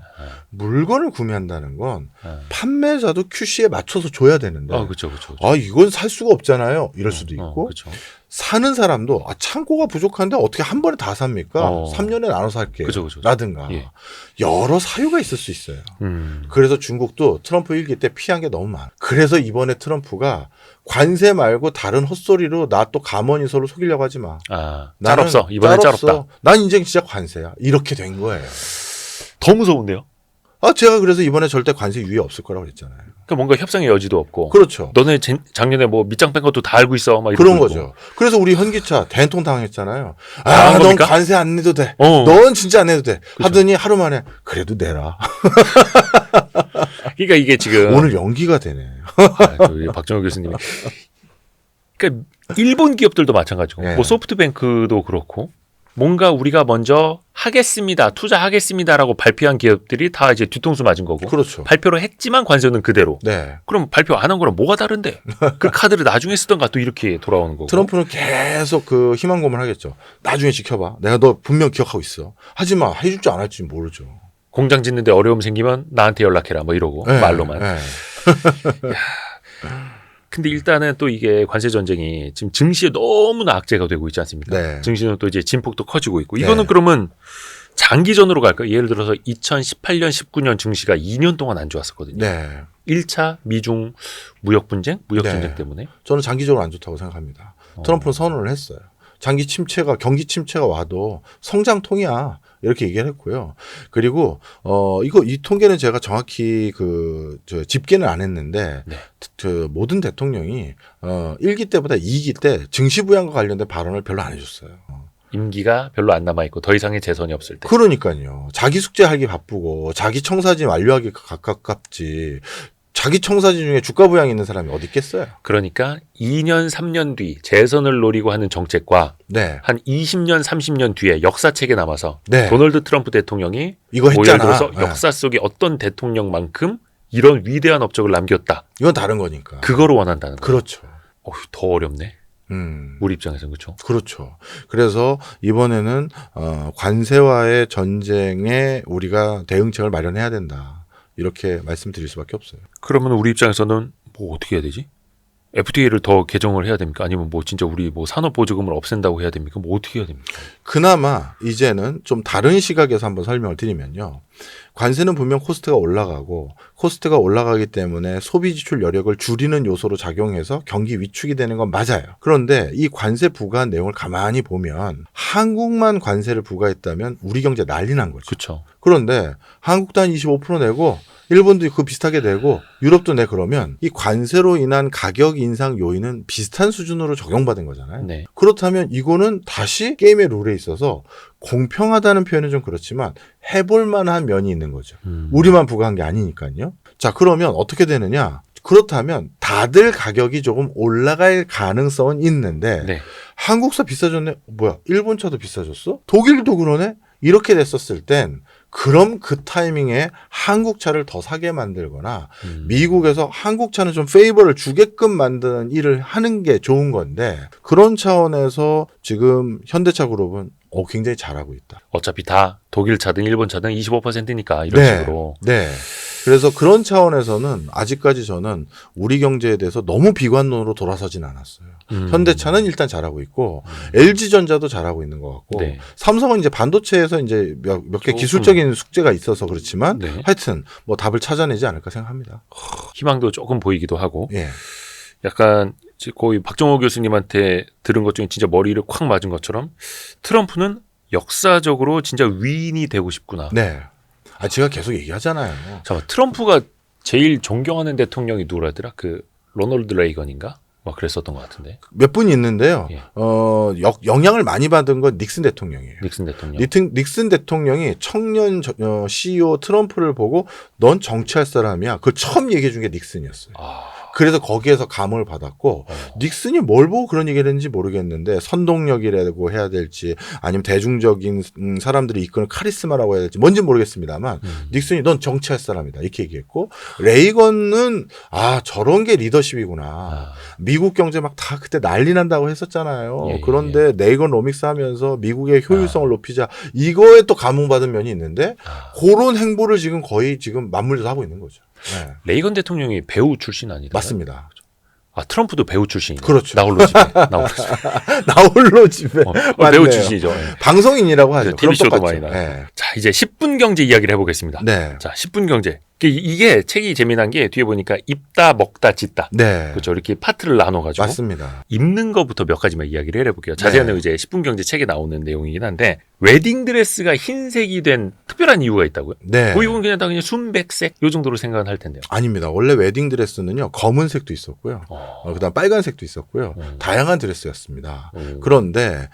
물건을 구매한다는 건 판매자도 QC에 맞춰서 줘야 되는데 그렇죠. 아 이건 살 수가 없잖아요. 이럴 수도 있고 그렇죠. 사는 사람도 창고가 부족한데 어떻게 한 번에 다 삽니까? 3년에 나눠서 할게요. 그쵸. 라든가 예. 여러 사유가 있을 수 있어요. 그래서 중국도 트럼프 1기 때 피한 게 너무 많아. 그래서 이번에 트럼프가 관세 말고 다른 헛소리로 나 또 가머니서로 속이려고 하지 마. 짤 없어. 이번엔 짤 없다. 난 인생 진짜 관세야. 이렇게 된 거예요. 더 무서운데요? 제가 그래서 이번에 절대 관세 유예 없을 거라고 그랬잖아요. 그러니까 뭔가 협상의 여지도 없고. 그렇죠. 너네 작년에 뭐 밑장 뺀 것도 다 알고 있어. 막 그런 이러고 거죠. 있고. 그래서 우리 현기차 대통령 당했잖아요. 당한 넌 겁니까? 관세 안 내도 돼. 어. 넌 진짜 안 내도 돼. 그쵸. 하더니 하루 만에 그래도 내라. 그러니까 이게 지금 오늘 연기가 되네. 우리 박정호 교수님이. 그러니까 일본 기업들도 마찬가지고, 네. 뭐 소프트뱅크도 그렇고, 뭔가 우리가 먼저 하겠습니다, 투자하겠습니다라고 발표한 기업들이 다 이제 뒤통수 맞은 거고, 그렇죠. 발표를 했지만 관세는 그대로. 네. 그럼 발표 안 한 거랑 뭐가 다른데? 그 카드를 나중에 쓰던가 또 이렇게 돌아오는 거고. 트럼프는 계속 그 희망 고문하겠죠. 나중에 지켜봐. 내가 너 분명 기억하고 있어. 하지마. 해줄지 안 할지 모르죠. 공장 짓는데 어려움 생기면 나한테 연락해라 뭐 이러고 네, 말로만. 네. 근데 일단은 또 이게 관세 전쟁이 지금 증시에 너무나 악재가 되고 있지 않습니까? 네. 증시는 또 이제 진폭도 커지고 있고, 이거는 네. 그러면 장기전으로 갈까요? 예를 들어서 2018년, 19년 증시가 2년 동안 안 좋았었거든요. 네. 1차 미중 무역 분쟁 네. 때문에. 저는 장기적으로 안 좋다고 생각합니다. 트럼프는 선언을 했어요. 경기 침체가 와도 성장통이야. 이렇게 얘기를 했고요. 그리고 이 통계는 제가 정확히 집계는 안 했는데 네. 모든 대통령이 1기 때보다 2기 때 증시 부양과 관련된 발언을 별로 안 해줬어요. 임기가 별로 안 남아있고 더 이상의 재선이 없을 때. 그러니까요. 자기 숙제하기 바쁘고 자기 청사진 완료하기 가깝지. 자기 청사진 중에 주가 부양이 있는 사람이 어디 있겠어요? 그러니까 2년, 3년 뒤 재선을 노리고 하는 정책과 네. 한 20년, 30년 뒤에 역사책에 남아서 네. 도널드 트럼프 대통령이 이거 뭐 했잖아. 예를 들어서 네. 역사 속에 어떤 대통령만큼 이런 위대한 업적을 남겼다. 이건 다른 거니까. 그거를 원한다는 거예요. 그렇죠. 더 어렵네. 음. 우리 입장에서는. 그렇죠. 그렇죠. 그래서 이번에는 관세와의 전쟁에 우리가 대응책을 마련해야 된다. 이렇게 말씀드릴 수밖에 없어요. 그러면 우리 입장에서는 뭐 어떻게 해야 되지? FTA를 더 개정을 해야 됩니까? 아니면 뭐 진짜 우리 뭐 산업보조금을 없앤다고 해야 됩니까? 뭐 어떻게 해야 됩니까? 그나마 이제는 좀 다른 시각에서 한번 설명을 드리면요. 관세는 분명 코스트가 올라가고 코스트가 올라가기 때문에 소비 지출 여력을 줄이는 요소로 작용해서 경기 위축이 되는 건 맞아요. 그런데 이 관세 부과한 내용을 가만히 보면 한국만 관세를 부과했다면 우리 경제 난리 난 거죠. 그렇죠. 그런데 한국도 한 25% 내고 일본도 그 비슷하게 되고 유럽도 내 그러면 이 관세로 인한 가격 인상 요인은 비슷한 수준으로 적용받은 거잖아요. 네. 그렇다면 이거는 다시 게임의 룰에 있어서 공평하다는 표현은 좀 그렇지만 해볼 만한 면이 있는 거죠. 우리만 부과한 게 아니니까요. 자, 그러면 어떻게 되느냐? 그렇다면 다들 가격이 조금 올라갈 가능성은 있는데 네. 한국차 비싸졌네? 뭐야? 일본 차도 비싸졌어? 독일도 그러네? 이렇게 됐었을 땐 그럼 그 타이밍에 한국 차를 더 사게 만들거나 미국에서 한국 차는 좀 페이버를 주게끔 만드는 일을 하는 게 좋은 건데 그런 차원에서 지금 현대차 그룹은 굉장히 잘하고 있다. 어차피 다 독일 차든 일본 차든 25%니까 이런 식으로. 네. 그래서 그런 차원에서는 아직까지 저는 우리 경제에 대해서 너무 비관론으로 돌아서진 않았어요. 현대차는 일단 잘하고 있고 LG전자도 잘하고 있는 것 같고 네. 삼성은 이제 반도체에서 이제 몇 개 기술적인 숙제가 있어서 그렇지만 네. 하여튼 뭐 답을 찾아내지 않을까 생각합니다. 희망도 조금 보이기도 하고. 예. 약간 거의 박정호 교수님한테 들은 것 중에 진짜 머리를 콱 맞은 것처럼 트럼프는 역사적으로 진짜 위인이 되고 싶구나. 네. 제가 계속 얘기하잖아요. 잠깐 트럼프가 제일 존경하는 대통령이 누구라더라? 그 로널드 레이건인가? 막 그랬었던 것 같은데. 몇 분이 있는데요. 예. 영향을 많이 받은 건 닉슨 대통령이에요. 닉슨 대통령. 닉슨 대통령이 청년 CEO 트럼프를 보고 넌 정치할 사람이야. 그걸 처음 얘기해 준 게 닉슨이었어요. 아, 그래서 거기에서 감을 받았고 닉슨이 뭘 보고 그런 얘기를 했는지 모르겠는데 선동력이라고 해야 될지 아니면 대중적인 사람들이 이끄는 카리스마라고 해야 될지 뭔지 모르겠습니다만 닉슨이 넌 정치할 사람이다 이렇게 얘기했고 레이건은 저런 게 리더십이구나. 미국 경제 막 다 그때 난리 난다고 했었잖아요. 예, 그런데 레이건 로믹스 하면서 미국의 효율성을 높이자 이거에 또 감흥받은 면이 있는데 그런 행보를 지금 거의 지금 맞물려서 하고 있는 거죠. 네. 레이건 대통령이 배우 출신 아니에요? 맞습니다. 아, 트럼프도 배우 출신이에요. 그렇죠. 나홀로 집에. 나홀로 집에. 나홀로 집에 배우 출신이죠. 예. 방송인이라고 하죠. TV쇼도 그럼 많이 똑같죠. 나와요. 네. 자, 이제 10분 경제 이야기를 해보겠습니다. 네. 자, 10분 경제. 이게 책이 재미난 게 뒤에 보니까 입다, 먹다, 짓다. 네. 그렇죠. 이렇게 파트를 나눠가지고. 맞습니다. 입는 것부터 몇 가지만 이야기를 해볼게요. 자세히는 네. 이제 10분 경제 책에 나오는 내용이긴 한데 웨딩 드레스가 흰색이 된 특별한 이유가 있다고요? 네. 그 이건 그냥 당연히 순백색 요 정도로 생각은 할 텐데요. 아닙니다. 원래 웨딩 드레스는요 검은색도 있었고요. 그다음 빨간색도 있었고요. 다양한 드레스였습니다. 그런데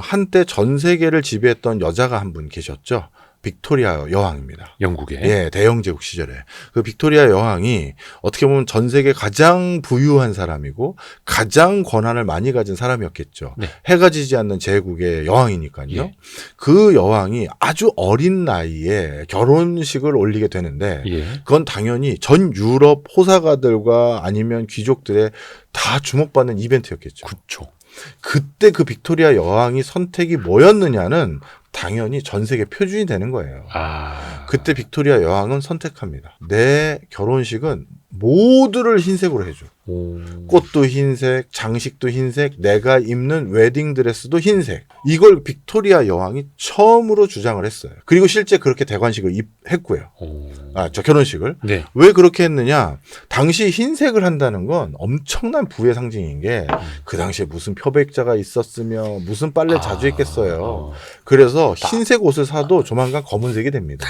한때 전 세계를 지배했던 여자가 한 분 계셨죠. 빅토리아 여왕입니다. 영국에. 예, 대영 제국 시절에. 그 빅토리아 여왕이 어떻게 보면 전 세계 가장 부유한 사람이고 가장 권한을 많이 가진 사람이었겠죠. 네. 해가 지지 않는 제국의 여왕이니까요. 예. 그 여왕이 아주 어린 나이에 결혼식을 올리게 되는데 예. 그건 당연히 전 유럽 호사가들과 아니면 귀족들의 다 주목받는 이벤트였겠죠. 그렇죠. 그때 그 빅토리아 여왕이 선택이 뭐였느냐는 당연히 전 세계 표준이 되는 거예요. 그때 빅토리아 여왕은 선택합니다. 내 결혼식은 모두를 흰색으로 해줘. 꽃도 흰색, 장식도 흰색, 내가 입는 웨딩 드레스도 흰색. 이걸 빅토리아 여왕이 처음으로 주장을 했어요. 그리고 실제 그렇게 대관식을 했고요. 저 결혼식을. 네. 왜 그렇게 했느냐? 당시 흰색을 한다는 건 엄청난 부의 상징인 게 그 당시에 무슨 표백자가 있었으며 무슨 빨래를 자주 했겠어요. 그래서 흰색 옷을 사도 조만간 검은색이 됩니다.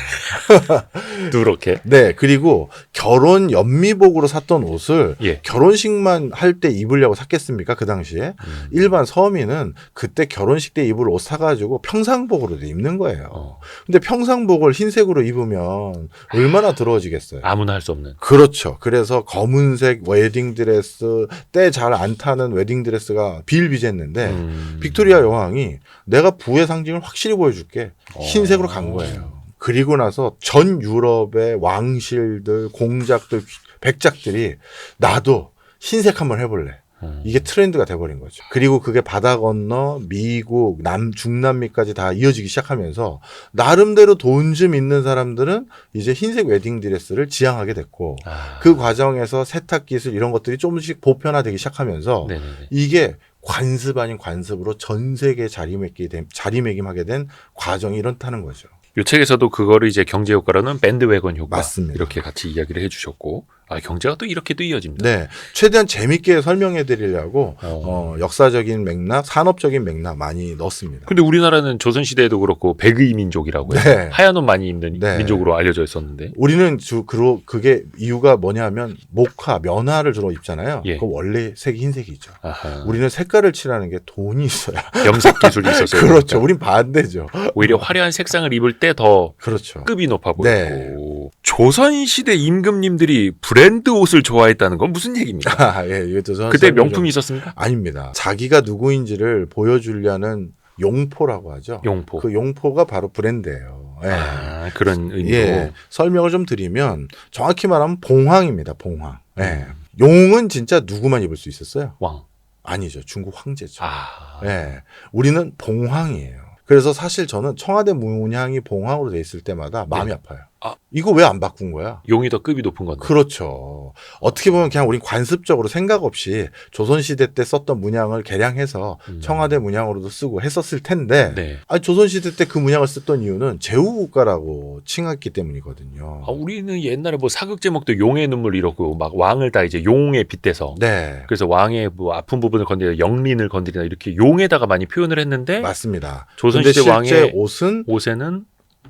누렇게. 네, 그리고 결혼 연미복으로 샀던 옷을 예. 결혼식만 할 때 입으려고 샀겠습니까? 그 당시에 일반 서민은 그때 결혼식 때 입을 옷 사가지고 평상복으로 입는 거예요. 근데 평상복을 흰색으로 입으면 얼마나 더러워지겠어요. 아무나 할 수 없는. 그렇죠. 그래서 검은색 웨딩 드레스, 때 잘 안 타는 웨딩 드레스가 비일비재했는데 빅토리아 여왕이 내가 부의 상징을 확실히 보여줄게. 흰색으로 간 거예요. 그리고 나서 전 유럽의 왕실들, 공작들, 백작들이 나도 흰색 한번 해볼래. 이게 트렌드가 돼버린 거죠. 그리고 그게 바다 건너 미국, 중남미까지 다 이어지기 시작하면서 나름대로 돈 좀 있는 사람들은 이제 흰색 웨딩 드레스를 지향하게 됐고 그 과정에서 세탁 기술 이런 것들이 조금씩 보편화되기 시작하면서 네네네. 이게 관습 아닌 관습으로 전 세계에 자리매김하게 된 과정이 이렇다는 거죠. 이 책에서도 그거를 이제 경제 효과로는 밴드웨건 효과 맞습니다. 이렇게 같이 이야기를 해주셨고 경제가 또 이렇게 또 이어집니다. 네, 최대한 재밌게 설명해 드리려고 역사적인 맥락, 산업적인 맥락 많이 넣었습니다. 근데 우리나라는 조선시대에도 그렇고 백의 민족이라고 해서 네. 하얀 옷 많이 입는 네. 민족으로 알려져 있었는데 우리는 그게 이유가 뭐냐면 목화, 면화를 주로 입잖아요. 예. 그 원래 색이 흰색이죠. 아하. 우리는 색깔을 칠하는 게 돈이 있어야. 염색 기술이 있었어요. 그렇죠. 우린 반대죠. 오히려 화려한 색상을 입을 때 더 그렇죠. 급이 높아 네. 보이고 조선시대 임금님들이 브랜드 옷을 좋아했다는 건 무슨 얘기입니까? 예, 이것도 그때 명품이 있었습니까? 아닙니다. 자기가 누구인지를 보여주려는 용포라고 하죠. 용포. 그 용포가 바로 브랜드예요. 예. 그런 의미로. 예. 설명을 좀 드리면 정확히 말하면 봉황입니다. 봉황. 예. 용은 진짜 누구만 입을 수 있었어요? 왕. 아니죠. 중국 황제죠. 아. 예. 우리는 봉황이에요. 그래서 사실 저는 청와대 문양이 봉황으로 돼 있을 때마다 마음이 아파요. 이거 왜 안 바꾼 거야? 용이 더 급이 높은 건데. 그렇죠. 어떻게 보면 그냥 우린 관습적으로 생각 없이 조선시대 때 썼던 문양을 개량해서 청와대 문양으로도 쓰고 했었을 텐데 네. 조선시대 때 그 문양을 썼던 이유는 제후국가라고 칭했기 때문이거든요. 우리는 옛날에 뭐 사극 제목도 용의 눈물 이렇고 막 왕을 다 이제 용에 빗대서 네. 그래서 왕의 뭐 아픈 부분을 건드리다 영린을 건드리다 이렇게 용에다가 많이 표현을 했는데 맞습니다. 조선시대 근데 실제 왕의 옷은 옷에는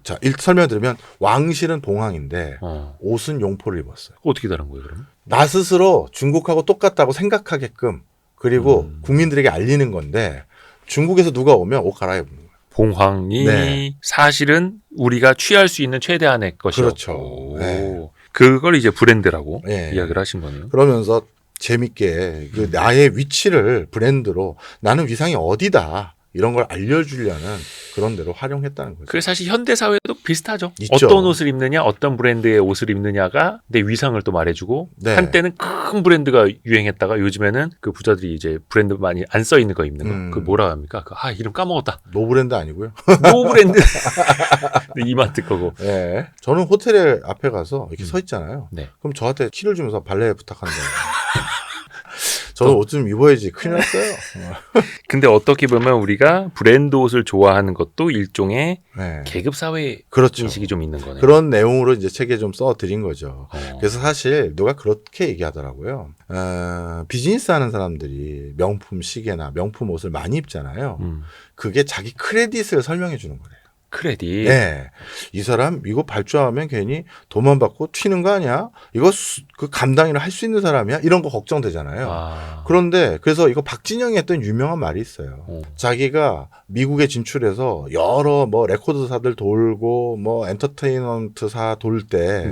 자, 설명드리면 왕실은 봉황인데 옷은 용포를 입었어요. 어떻게 다른 거예요, 그러면? 나 스스로 중국하고 똑같다고 생각하게끔 그리고 국민들에게 알리는 건데 중국에서 누가 오면 옷 갈아입는 거예요. 봉황이 네. 사실은 우리가 취할 수 있는 최대한의 것이었고 그렇죠. 네. 그걸 이제 브랜드라고 네. 이야기를 하신 거네요. 그러면서 재밌게 그 나의 위치를 브랜드로 나는 위상이 어디다 이런 걸 알려주려는 그런 데로 활용했다는 거죠. 그게 사실 현대 사회도 비슷하죠. 있죠. 어떤 옷을 입느냐, 어떤 브랜드의 옷을 입느냐가 내 위상을 또 말해주고 네. 한때는 큰 브랜드가 유행했다가 요즘에는 그 부자들이 이제 브랜드 많이 안 써 있는 거 입는 거. 그 뭐라 합니까? 이름 까먹었다. 노브랜드 아니고요. 노 브랜드. 이마트 거고. 네. 저는 호텔에 앞에 가서 이렇게 서 있잖아요. 네. 그럼 저한테 키를 주면서 발레 부탁한다. 저는 옷 좀 입어야지. 큰일 났어요. 근데 어떻게 보면 우리가 브랜드 옷을 좋아하는 것도 일종의 네. 계급 사회 그렇죠. 인식이 좀 있는 거네요. 그런 내용으로 이제 책에 좀 써드린 거죠. 어. 그래서 사실 누가 그렇게 얘기하더라고요. 비즈니스 하는 사람들이 명품 시계나 명품 옷을 많이 입잖아요. 그게 자기 크레딧을 설명해 주는 거래요. 크레딧. 네. 이 사람 이거 발주하면 괜히 돈만 받고 튀는 거 아니야? 이거 그 감당이나 할 수 있는 사람이야? 이런 거 걱정되잖아요. 그런데 그래서 이거 박진영이 했던 유명한 말이 있어요. 자기가 미국에 진출해서 여러 뭐 레코드사들 돌고 뭐 엔터테인먼트사 돌 때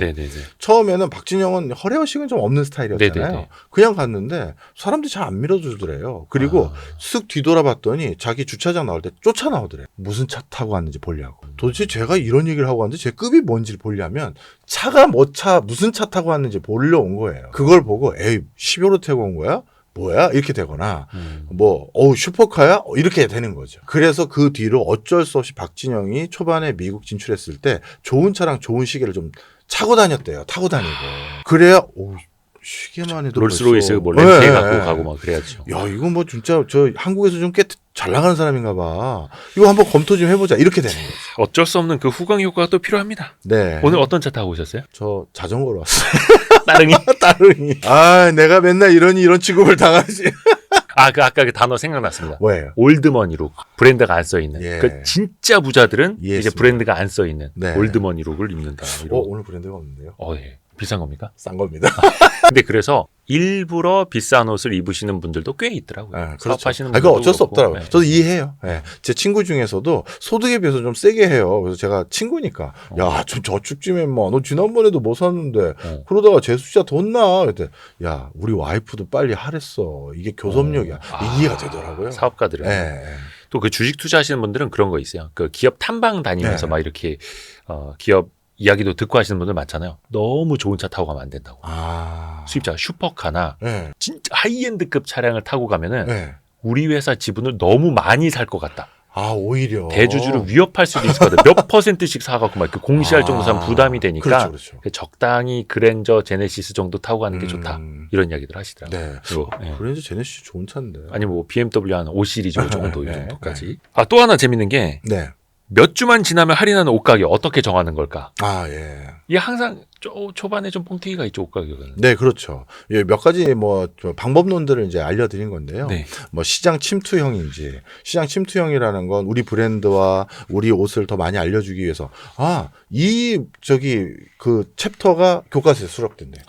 처음에는 박진영은 허례허식은 좀 없는 스타일이었잖아요. 네네네. 그냥 갔는데 사람들이 잘 안 밀어주더래요. 그리고 쓱 뒤돌아봤더니 자기 주차장 나올 때 쫓아나오더래요. 무슨 차 타고 왔는지 보려고. 도대체 제가 이런 얘기를 하고 왔는데 제 급이 뭔지를 보려면 차가 무슨 차 타고 왔는지 보려 온 거예요. 그걸 보고 에이 12호로 태고 온 거야? 뭐야? 이렇게 되거나 슈퍼카야? 이렇게 되는 거죠. 그래서 그 뒤로 어쩔 수 없이 박진영이 초반에 미국 진출했을 때 좋은 차랑 좋은 시계를 좀 차고 다녔대요. 타고 다니고. 그래야 시계만 해도 롤스로이스 뭐 벌써. 렌트해 갖고 가고 막 그래야죠. 야, 이거 뭐 진짜 저 한국에서 좀 꽤 잘 나가는 사람인가 봐. 이거 한번 검토 좀 해보자. 이렇게 되는 거죠. 어쩔 수 없는 그 후광 효과가 또 필요합니다. 네. 오늘 어떤 차 타고 오셨어요? 저 자전거로 왔어요. 따릉이? 따릉이. 내가 맨날 이런 취급을 당하지. 아까 그 단어 생각났습니다. 뭐예요? 올드머니룩. 브랜드가 안 써 있는. 예. 그 진짜 부자들은 이해했습니다. 이제 브랜드가 안 써 있는 네. 올드머니룩을 입는다. 오늘 브랜드가 없는데요? 예. 비싼 겁니까? 싼 겁니다. 근데 그래서 일부러 비싼 옷을 입으시는 분들도 꽤 있더라고요. 네, 그렇죠. 사업하시는 그거 분들도 어쩔 수 그렇고. 없더라고요. 네. 저도 이해해요. 네. 제 친구 중에서도 소득에 비해서 좀 세게 해요. 그래서 제가 친구니까 야, 좀 저축 좀 해마. 너 지난번에도 뭐 샀는데 그러다가 재수씨야 돈 나. 그랬더니 야, 우리 와이프도 빨리 하랬어. 이게 교섭력이야. 이해가 되더라고요. 사업가들은. 네. 또 그 주식 투자하시는 분들은 그런 거 있어요. 그 기업 탐방 다니면서 네. 막 이렇게 기업 이야기도 듣고 하시는 분들 많잖아요. 너무 좋은 차 타고 가면 안 된다고. 수입자 슈퍼카나 네. 진짜 하이엔드급 차량을 타고 가면은 네. 우리 회사 지분을 너무 많이 살 것 같다. 오히려 대주주를 위협할 수도 있을 것 같아. 몇 %씩 사갖고 막 공시할 정도 사면 부담이 되니까 그렇죠. 적당히 그랜저 제네시스 정도 타고 가는 게 좋다. 이런 이야기들 하시더라고요. 네. 그리고, 그랜저 제네시스 좋은 차인데. 아니 뭐 BMW 한 5 시리즈 정도 이 네. 정도까지. 또 하나 재밌는 게 네. 몇 주만 지나면 할인하는 옷 가격 어떻게 정하는 걸까? 예. 이게 항상 초반에 좀 뽕튀기가 있죠, 옷 가격은. 네, 그렇죠. 예, 몇 가지 방법론들을 이제 알려드린 건데요. 네. 뭐 시장 침투형인지, 시장 침투형이라는 건 우리 브랜드와 우리 옷을 더 많이 알려주기 위해서 그 챕터가 교과서에 수록된대요.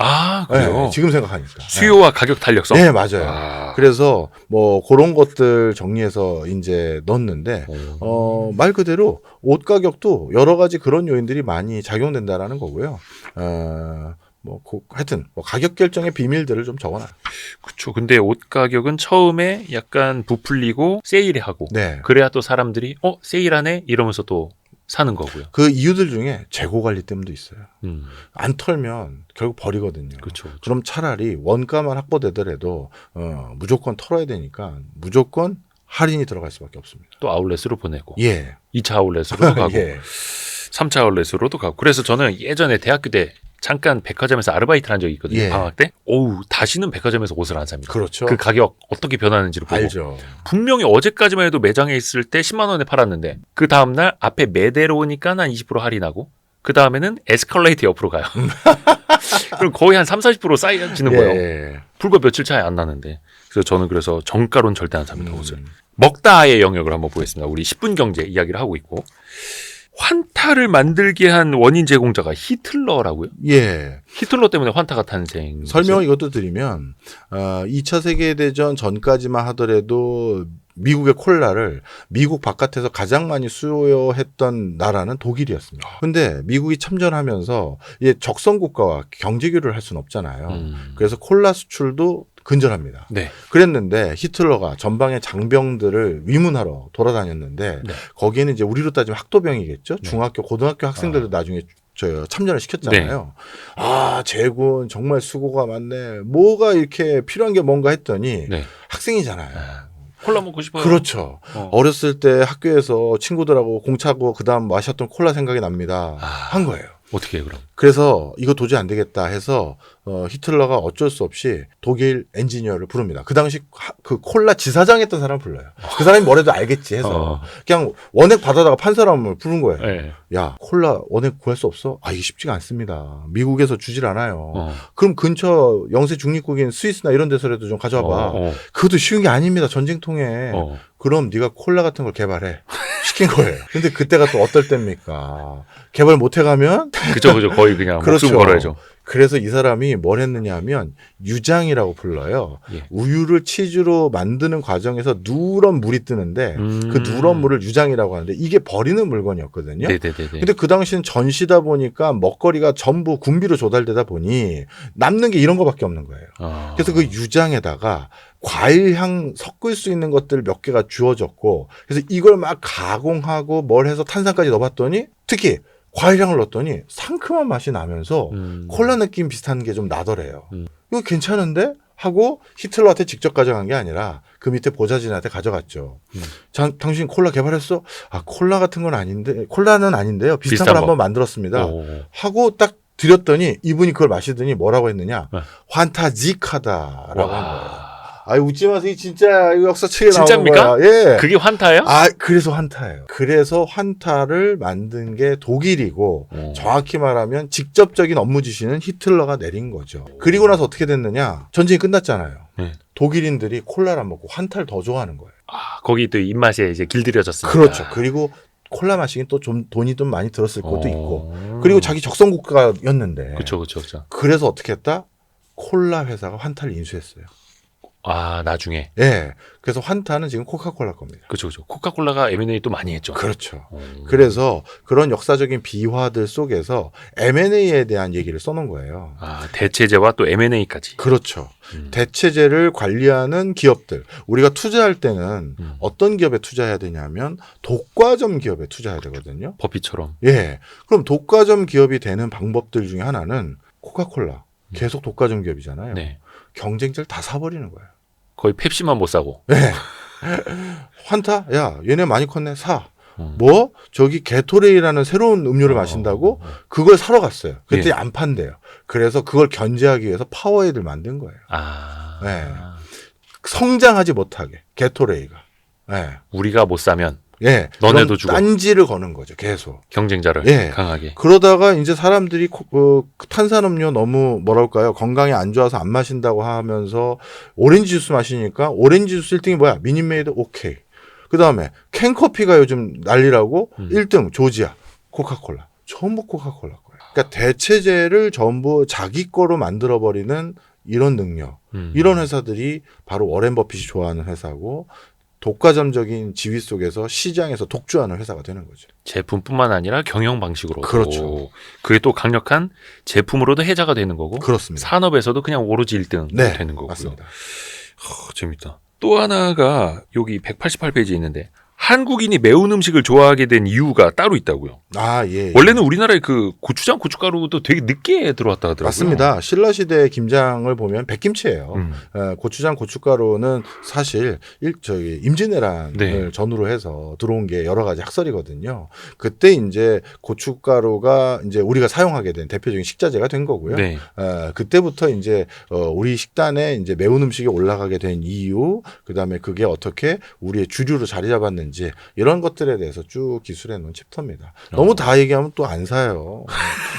그래요? 네, 지금 생각하니까. 수요와 가격 탄력성. 네, 맞아요. 그래서 뭐 그런 것들 정리해서 이제 넣었는데 말 그대로 옷 가격도 여러 가지 그런 요인들이 많이 작용된다라는 거고요. 하여튼 가격 결정의 비밀들을 좀 적어놔요. 그렇죠. 근데 옷 가격은 처음에 약간 부풀리고 세일하고 네. 그래야 또 사람들이 세일하네 이러면서 또 사는 거고요. 그 이유들 중에 재고 관리 때문도 있어요. 음. 안 털면 결국 버리거든요. 그렇죠. 그럼 차라리 원가만 확보되더라도 무조건 털어야 되니까 무조건 할인이 들어갈 수밖에 없습니다. 또 아울렛으로 보내고 예. 2차 아울렛으로도 가고 예. 3차 아울렛으로도 가고. 그래서 저는 예전에 대학교 때 잠깐 백화점에서 아르바이트를 한 적이 있거든요. 예. 방학 때. 다시는 백화점에서 옷을 안 삽니다. 그렇죠. 그 가격 어떻게 변하는지를 보고. 알죠. 분명히 어제까지만 해도 매장에 있을 때 10만 원에 팔았는데 그 다음날 앞에 매대로 오니까 한 20% 할인하고 그 다음에는 에스컬레이터 옆으로 가요. 그럼 거의 한 30-40% 쌓여지는 거예요. 예. 불과 며칠 차이 안 나는데. 그래서 저는 정가로는 절대 안 삽니다. 옷을. 먹다의 영역을 한번 보겠습니다. 우리 10분 경제 이야기를 하고 있고 환타를 만들게 한 원인 제공자가 히틀러라고요? 예. 히틀러 때문에 환타가 탄생. 설명을 이것도 드리면 2차 세계대전 전까지만 하더라도 미국의 콜라를 미국 바깥에서 가장 많이 수요했던 나라는 독일이었습니다. 근데 미국이 참전하면서 이게 적성 국가와 경제 교류를 할 수는 없잖아요. 그래서 콜라 수출도 근절합니다. 네. 그랬는데 히틀러가 전방의 장병들을 위문하러 돌아다녔는데 네. 거기에는 이제 우리로 따지면 학도병이겠죠. 네. 중학교, 고등학교 학생들도 나중에 참전을 시켰잖아요. 아, 제군 정말 수고가 많네. 뭐가 이렇게 필요한 게 뭔가 했더니 네. 학생이잖아요. 콜라 먹고 싶어요. 그렇죠. 어렸을 때 학교에서 친구들하고 공차고 그다음 마셨던 콜라 생각이 납니다. 한 거예요. 어떻게 해요, 그럼? 그래서 이거 도저히 안 되겠다 해서 히틀러가 어쩔 수 없이 독일 엔지니어를 부릅니다. 그 당시 그 콜라 지사장 했던 사람 불러요. 그 사람이 뭐래도 알겠지 해서 그냥 원액 받아다가 판 사람을 부른 거예요. 네. 야, 콜라 원액 구할 수 없어? 아, 이게 쉽지가 않습니다. 미국에서 주질 않아요. 그럼 근처 영세 중립국인 스위스나 이런 데서라도 좀 가져와 봐. 그것도 쉬운 게 아닙니다. 전쟁통에. 그럼 네가 콜라 같은 걸 개발해. 시킨 거예요. 근데 그때가 또 어떨 때입니까? 개발 못 해가면 그죠. 거의 그냥 그렇죠. 목숨 걸어야죠. 그래서 이 사람이 뭘 했느냐 하면 유장이라고 불러요. 예. 우유를 치즈로 만드는 과정에서 누런 물이 뜨는데 그 누런 물을 유장이라고 하는데 이게 버리는 물건이었거든요. 네네네. 근데 그 당시는 전시다 보니까 먹거리가 전부 군비로 조달되다 보니 남는 게 이런 거밖에 없는 거예요. 그래서 그 유장에다가 과일향 섞을 수 있는 것들 몇 개가 주어졌고 그래서 이걸 막 가공하고 뭘 해서 탄산까지 넣어봤더니 특히 과일향을 넣었더니 상큼한 맛이 나면서 콜라 느낌 비슷한 게 좀 나더래요. 이거 괜찮은데? 하고 히틀러한테 직접 가져간 게 아니라 그 밑에 보좌진한테 가져갔죠. 당신 콜라 개발했어? 아, 콜라 같은 건 아닌데, 콜라는 아닌데요. 비슷한 걸 한번 만들었습니다. 하고 딱 드렸더니 이분이 그걸 마시더니 뭐라고 했느냐? 환타지카다라고 한 거예요. 아, 웃지 마세요. 진짜 역사책에 나오는 진짜입니까? 거야. 예. 그게 환타예요? 아, 그래서 환타예요. 그래서 환타를 만든 게 독일이고 정확히 말하면 직접적인 업무 지시는 히틀러가 내린 거죠. 그리고 나서 어떻게 됐느냐? 전쟁이 끝났잖아요. 네. 독일인들이 콜라를 안 먹고 환타를 더 좋아하는 거예요. 아, 거기 또 입맛에 이제 길들여졌습니다. 그렇죠. 그리고 콜라 마시긴 또 좀 돈이 좀 많이 들었을 것도 있고. 그리고 자기 적성 국가였는데. 그렇죠. 그래서 어떻게 했다? 콜라 회사가 환타를 인수했어요. 아, 나중에. 예. 그래서 환타는 지금 코카콜라 겁니다. 그렇죠. 코카콜라가 M&A 또 많이 했죠. 그렇죠. 그래서 그런 역사적인 비화들 속에서 M&A에 대한 얘기를 써놓은 거예요. 아, 대체제와 또 M&A까지. 그렇죠. 대체제를 관리하는 기업들. 우리가 투자할 때는 어떤 기업에 투자해야 되냐면 독과점 기업에 투자해야 되거든요. 버핏처럼. 예. 그럼 독과점 기업이 되는 방법들 중에 하나는 코카콜라. 계속 독과점 기업이잖아요. 네. 경쟁자를 다 사버리는 거예요. 거의 펩시만 못 사고. 네. 환타? 야, 얘네 많이 컸네. 사. 뭐? 저기 게토레이라는 새로운 음료를 마신다고? 그걸 사러 갔어요. 그때 예. 안 판대요. 그래서 그걸 견제하기 위해서 파워에이드를 만든 거예요. 아. 네. 성장하지 못하게. 게토레이가. 네. 우리가 못 사면 예. 너네도 주고. 딴지를 거는 거죠. 계속. 경쟁자를 예. 강하게. 그러다가 이제 사람들이 탄산음료 너무 뭐랄까요? 건강에 안 좋아서 안 마신다고 하면서 오렌지 주스 마시니까 오렌지 주스 1등이 뭐야? 미니메이드 오케이. 그다음에 캔커피가 요즘 난리라고 1등 조지아, 코카콜라. 전부 코카콜라 거예요. 그러니까 대체제를 전부 자기 거로 만들어 버리는 이런 능력. 이런 회사들이 바로 워렌 버핏이 좋아하는 회사고 독과점적인 지위 속에서 시장에서 독주하는 회사가 되는 거죠. 제품뿐만 아니라 경영 방식으로. 그렇죠. 그게 또 강력한 제품으로도 해자가 되는 거고. 그렇습니다. 산업에서도 그냥 오로지 1등 네, 되는 거고요. 맞습니다. 재밌다. 또 하나가 여기 188페이지에 있는데 한국인이 매운 음식을 좋아하게 된 이유가 따로 있다고요. 아, 예. 원래는 우리나라에 그 고추장, 고춧가루도 되게 늦게 들어왔다 하더라고요. 맞습니다. 신라시대 김장을 보면 백김치예요. 고추장, 고춧가루는 사실 임진왜란을 네. 전후로 해서 들어온 게 여러 가지 학설이거든요. 그때 이제 고춧가루가 이제 우리가 사용하게 된 대표적인 식자재가 된 거고요. 네. 그때부터 이제 우리 식단에 이제 매운 음식이 올라가게 된 이유, 그다음에 그게 어떻게 우리의 주류로 자리 잡았는지 되는지 이런 것들에 대해서 쭉 기술해 놓은 챕터입니다. 너무 다 얘기하면 또 안 사요.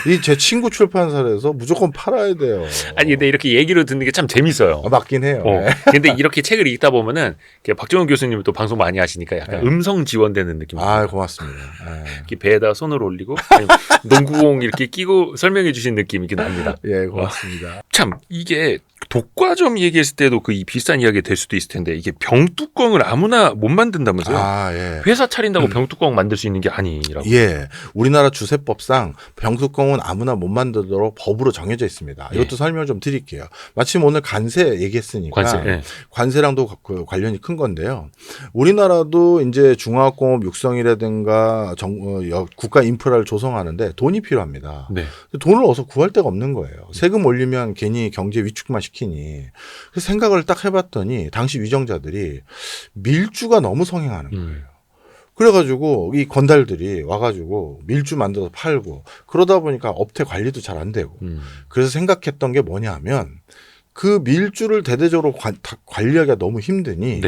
이 제 친구 출판사에서 무조건 팔아야 돼요. 아니 근데 이렇게 얘기로 듣는 게 참 재밌어요. 맞긴 해요. 네. 근데 이렇게 책을 읽다 보면은 박정훈 교수님 또 방송 많이 하시니까 약간 네. 음성 지원되는 느낌. 고맙습니다. 이렇게 배에다 손을 올리고 농구공 이렇게 끼고 설명해 주신 느낌이 납니다. 예, 고맙습니다. 참 이게 독과점 얘기했을 때도 그 이 비싼 이야기가 될 수도 있을 텐데 이게 병뚜껑을 아무나 못 만든다면서요? 예. 회사 차린다고 병뚜껑 만들 수 있는 게 아니라고. 예. 우리나라 주세법상 병뚜껑은 아무나 못 만들도록 법으로 정해져 있습니다. 이것도 설명을 좀 드릴게요. 마침 오늘 관세 얘기했으니까 관세랑도 그 관련이 큰 건데요. 우리나라도 이제 중화학공업 육성이라든가 국가 인프라를 조성하는데 돈이 필요합니다. 네. 돈을 어디서 구할 데가 없는 거예요. 세금 올리면 괜히 경제 위축만 시키니. 그래서 생각을 딱 해봤더니 당시 위정자들이 밀주가 너무 성행하는 거예요. 그래가지고 이 건달들이 와가지고 밀주 만들어서 팔고 그러다 보니까 업태 관리도 잘 안 되고 그래서 생각했던 게 뭐냐 하면 그 밀주를 대대적으로 관리하기가 너무 힘드니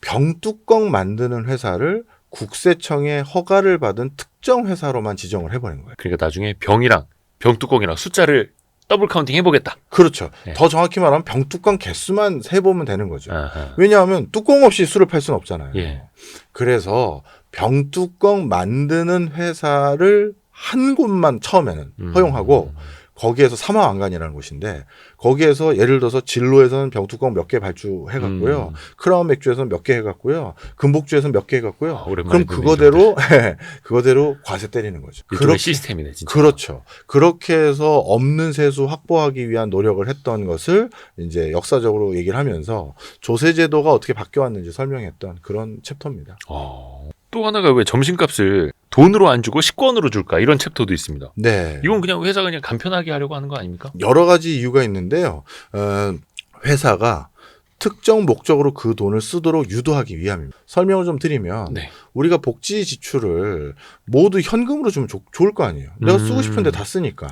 병뚜껑 만드는 회사를 국세청의 허가를 받은 특정 회사로만 지정을 해버린 거예요. 그러니까 나중에 병이랑 병뚜껑이랑 숫자를 더블 카운팅 해보겠다. 그렇죠. 더 정확히 말하면 병뚜껑 개수만 세보면 되는 거죠. 아하. 왜냐하면 뚜껑 없이 술을 팔 수는 없잖아요. 예. 그래서 병뚜껑 만드는 회사를 한 곳만 처음에는 허용하고 거기에서 삼화왕관이라는 곳인데 거기에서 예를 들어서 진로에서는 병뚜껑 몇 개 발주해갖고요. 크라운 맥주에서는 몇 개 해갖고요. 금복주에서는 몇 개 해갖고요. 그럼 그거대로 과세 때리는 거죠. 그렇게 시스템이네 진짜. 그렇죠. 그렇게 해서 없는 세수 확보하기 위한 노력을 했던 것을 이제 역사적으로 얘기를 하면서 조세제도가 어떻게 바뀌어왔는지 설명했던 그런 챕터입니다. 또 하나가 왜 점심값을 돈으로 안 주고 식권으로 줄까 이런 챕터도 있습니다. 네. 이건 그냥 회사가 그냥 간편하게 하려고 하는 거 아닙니까? 여러 가지 이유가 있는데요. 회사가 특정 목적으로 그 돈을 쓰도록 유도하기 위함입니다. 설명을 좀 드리면 우리가 복지 지출을 모두 현금으로 주면 좋을 거 아니에요. 내가 쓰고 싶은데 다 쓰니까.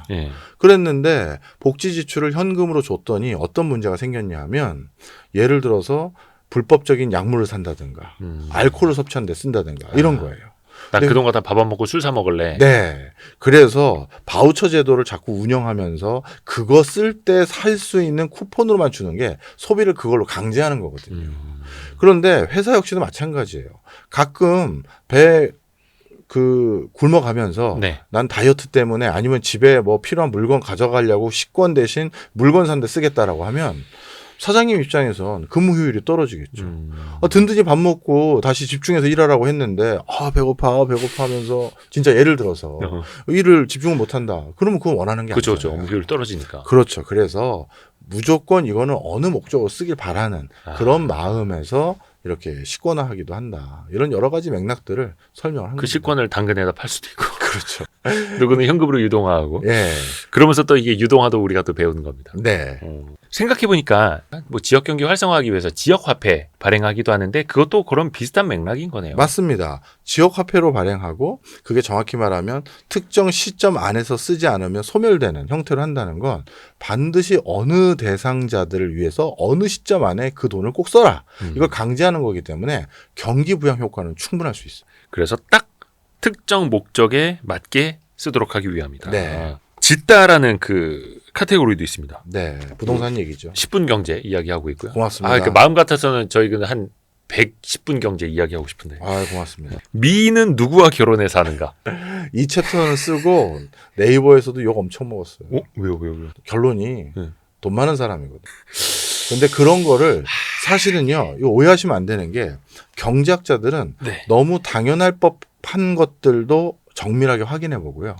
그랬는데 복지 지출을 현금으로 줬더니 어떤 문제가 생겼냐 하면 예를 들어서 불법적인 약물을 산다든가 알코올을 섭취하는 데 쓴다든가 이런 거예요. 난 그동안 다 밥 안 먹고 술 사 먹을래. 네. 그래서 바우처 제도를 자꾸 운영하면서 그거 쓸 때 살 수 있는 쿠폰으로만 주는 게 소비를 그걸로 강제하는 거거든요. 그런데 회사 역시도 마찬가지예요. 가끔 굶어가면서 난 다이어트 때문에 아니면 집에 뭐 필요한 물건 가져가려고 식권 대신 물건 산 데 쓰겠다라고 하면 사장님 입장에선 근무 효율이 떨어지겠죠. 든든히 밥 먹고 다시 집중해서 일하라고 했는데 배고파 하면서 진짜 예를 들어서 일을 집중을 못한다. 그러면 그건 원하는 게 아니죠. 그렇죠. 업무 효율 떨어지니까. 그렇죠. 그래서 무조건 이거는 어느 목적으로 쓰길 바라는 그런 마음에서 이렇게 식권화하기도 한다. 이런 여러 가지 맥락들을 설명을 한 그 겁니다. 식권을 당근에다 팔 수도 있고. 그렇죠. 누구는 현금으로 유동화하고. 예. 그러면서 또 이게 유동화도 우리가 또 배우는 겁니다. 네. 생각해보니까 뭐 지역 경기 활성화하기 위해서 지역 화폐 발행하기도 하는데 그것도 그런 비슷한 맥락인 거네요. 맞습니다. 지역 화폐로 발행하고 그게 정확히 말하면 특정 시점 안에서 쓰지 않으면 소멸되는 형태로 한다는 건 반드시 어느 대상자들을 위해서 어느 시점 안에 그 돈을 꼭 써라. 이걸 강제하는 거기 때문에 경기 부양 효과는 충분할 수 있어요. 그래서 딱 특정 목적에 맞게 쓰도록 하기 위함이다. 네. 짓다라는 그 카테고리도 있습니다. 네, 부동산 얘기죠. 10분 경제 이야기하고 있고요. 고맙습니다. 그러니까 마음 같아서는 저희는 한 110분 경제 이야기하고 싶은데. 고맙습니다. 미인은 누구와 결혼해 사는가? 이 챕터는 쓰고 네이버에서도 욕 엄청 먹었어요. 왜요? 결론이 돈 많은 사람이거든. 근데 그런 거를 사실은요, 이거 오해하시면 안 되는 게 경제학자들은 너무 당연할 법한 것들도 정밀하게 확인해 보고요.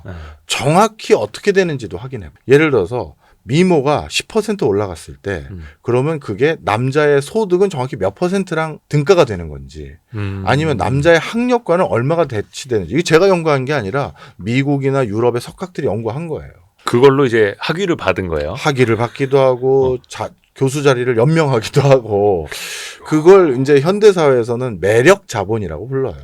정확히 어떻게 되는지도 확인해 보고. 예를 들어서 미모가 10% 올라갔을 때 그러면 그게 남자의 소득은 정확히 몇 %랑 등가가 되는 건지 아니면 남자의 학력과는 얼마가 대치되는지 이게 제가 연구한 게 아니라 미국이나 유럽의 석학들이 연구한 거예요. 그걸로 이제 학위를 받은 거예요. 학위를 받기도 하고 교수 자리를 연명하기도 하고 그걸 이제 현대 사회에서는 매력 자본이라고 불러요.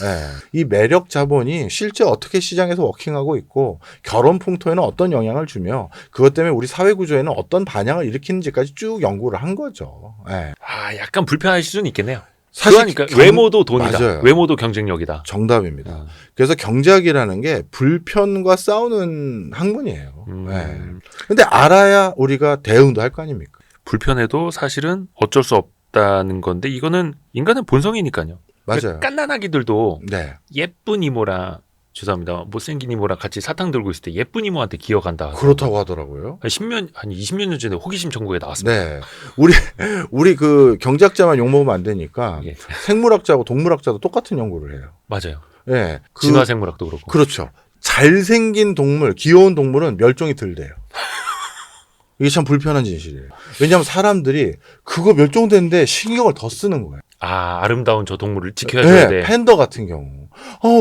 네. 이 매력 자본이 실제 어떻게 시장에서 워킹하고 있고 결혼 풍토에는 어떤 영향을 주며 그것 때문에 우리 사회 구조에는 어떤 반향을 일으키는지까지 쭉 연구를 한 거죠. 네. 약간 불편하실 수는 있겠네요. 그러니까 외모도 돈이다. 맞아요. 외모도 경쟁력이다. 정답입니다. 그래서 경제학이라는 게 불편과 싸우는 학문이에요. 네. 근데 알아야 우리가 대응도 할 거 아닙니까? 불편해도 사실은 어쩔 수 없다는 건데 이거는 인간의 본성이니까요. 맞아요. 깐난아기들도 네. 예쁜 이모랑 죄송합니다. 못생긴 이모랑 같이 사탕 들고 있을 때 예쁜 이모한테 기어간다. 그렇다고 하더라고요. 한 20년 전에 호기심 천국에 나왔습니다. 네. 우리 그 경제학자만 욕먹으면 안 되니까 예. 생물학자하고 동물학자도 똑같은 연구를 해요. 맞아요. 네. 진화생물학도 그렇고. 그렇죠. 잘생긴 동물, 귀여운 동물은 멸종이 덜 돼요. 이게 참 불편한 진실이에요. 왜냐하면 사람들이 그거 멸종됐는데 신경을 더 쓰는 거예요. 아름다운 저 동물을 지켜줘야 돼. 팬더 같은 경우.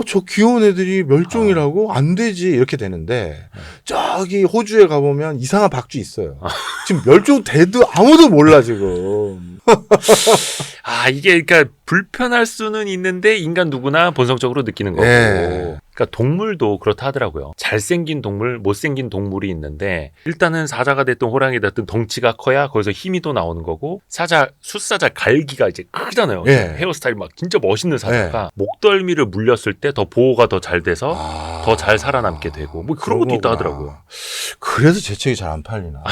저 귀여운 애들이 멸종이라고? 안 되지. 이렇게 되는데, 저기 호주에 가보면 이상한 박쥐 있어요. 지금 멸종돼도 아무도 몰라, 지금. 이게 그러니까 불편할 수는 있는데 인간 누구나 본성적으로 느끼는 거고. 네. 그러니까 동물도 그렇다 하더라고요. 잘생긴 동물, 못생긴 동물이 있는데 일단은 사자가 됐든 호랑이 됐든 덩치가 커야 거기서 힘이 또 나오는 거고 숫사자 갈기가 이제 크잖아요. 네. 헤어스타일 막 진짜 멋있는 사자가 목덜미를 물렸을 때 더 보호가 더 잘 돼서 더 잘 살아남게 되고 뭐 그런 것도 있다 하더라고요. 그래서 제 책이 잘 안 팔리나?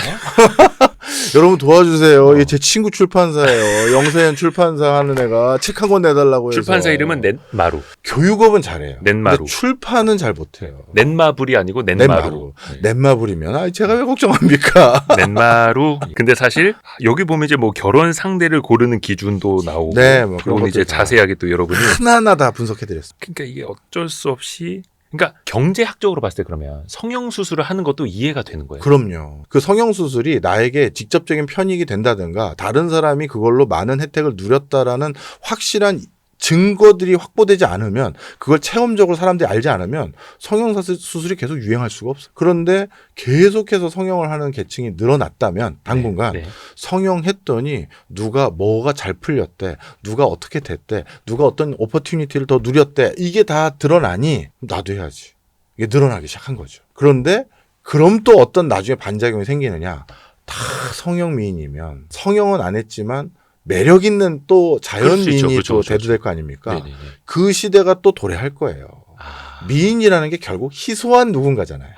여러분 도와주세요. 이게 제 친구 출판사예요. 영세현 출판사 하는 애가 책 한 권 내달라고 해서. 출판사 이름은 넷마루. 교육업은 잘해요. 넷마루. 근데 출판은 잘 못해요. 넷마블이 아니고 넷마루. 넷마블이면 제가 왜 걱정합니까? 넷마루. 근데 사실 여기 보면 이제 뭐 결혼 상대를 고르는 기준도 나오고. 네, 뭐 그런 그건 이제 다 자세하게 또 여러분이 하나하나 다 분석해드렸습니다. 그러니까 이게 어쩔 수 없이 그러니까 경제학적으로 봤을 때 그러면 성형 수술을 하는 것도 이해가 되는 거예요. 그럼요. 그 성형 수술이 나에게 직접적인 편익이 된다든가 다른 사람이 그걸로 많은 혜택을 누렸다라는 확실한 증거들이 확보되지 않으면 그걸 체험적으로 사람들이 알지 않으면 성형 수술이 계속 유행할 수가 없어요. 그런데 계속해서 성형을 하는 계층이 늘어났다면 당분간 네. 성형했더니 누가 뭐가 잘 풀렸대, 누가 어떻게 됐대, 누가 어떤 오퍼튜니티를 더 누렸대 이게 다 드러나니 나도 해야지. 이게 늘어나기 시작한 거죠. 그런데 그럼 또 어떤 나중에 반작용이 생기느냐. 다 성형 미인이면 성형은 안 했지만 매력 있는 또 자연 미인이 또 대두될 거 아닙니까? 네네네. 그 시대가 또 도래할 거예요. 미인이라는 게 결국 희소한 누군가잖아요.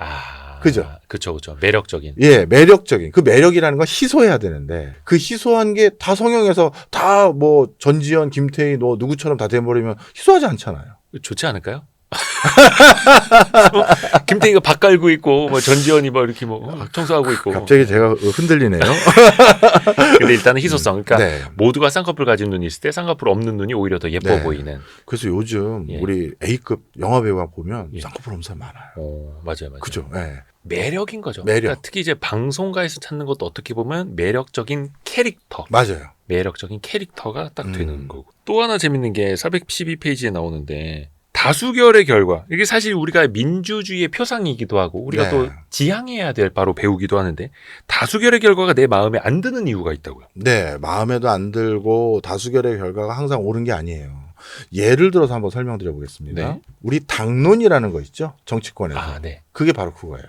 그죠? 그렇죠. 매력적인. 예, 매력적인. 그 매력이라는 건 희소해야 되는데 그 희소한 게 다 성형해서 다 뭐 전지현, 김태희, 너 누구처럼 다 돼버리면 희소하지 않잖아요. 좋지 않을까요? 김태희가 밥 갈고 있고 뭐 전지현이 뭐 이렇게 뭐 청소하고 있고. 갑자기 제가 흔들리네요. 근데 일단은 희소성. 그러니까 네. 모두가 쌍꺼풀 가진 눈이 있을 때 쌍꺼풀 없는 눈이 오히려 더 예뻐 네. 보이는. 그래서 요즘 예. 우리 A급 영화 배우가 보면 예. 쌍꺼풀 없는 사람 많아요. 맞아요. 그죠? 네. 매력인 거죠. 매력. 그러니까 특히 이제 방송가에서 찾는 것도 어떻게 보면 매력적인 캐릭터. 맞아요. 매력적인 캐릭터가 딱 되는 거고. 또 하나 재밌는 게 412페이지에 나오는데 다수결의 결과. 이게 사실 우리가 민주주의의 표상이기도 하고 우리가 네. 또 지향해야 될 바로 배우기도 하는데 다수결의 결과가 내 마음에 안 드는 이유가 있다고요. 네, 마음에도 안 들고 다수결의 결과가 항상 옳은 게 아니에요. 예를 들어서 한번 설명드려 보겠습니다. 네. 우리 당론이라는 거 있죠? 정치권에서. 네. 그게 바로 그거예요.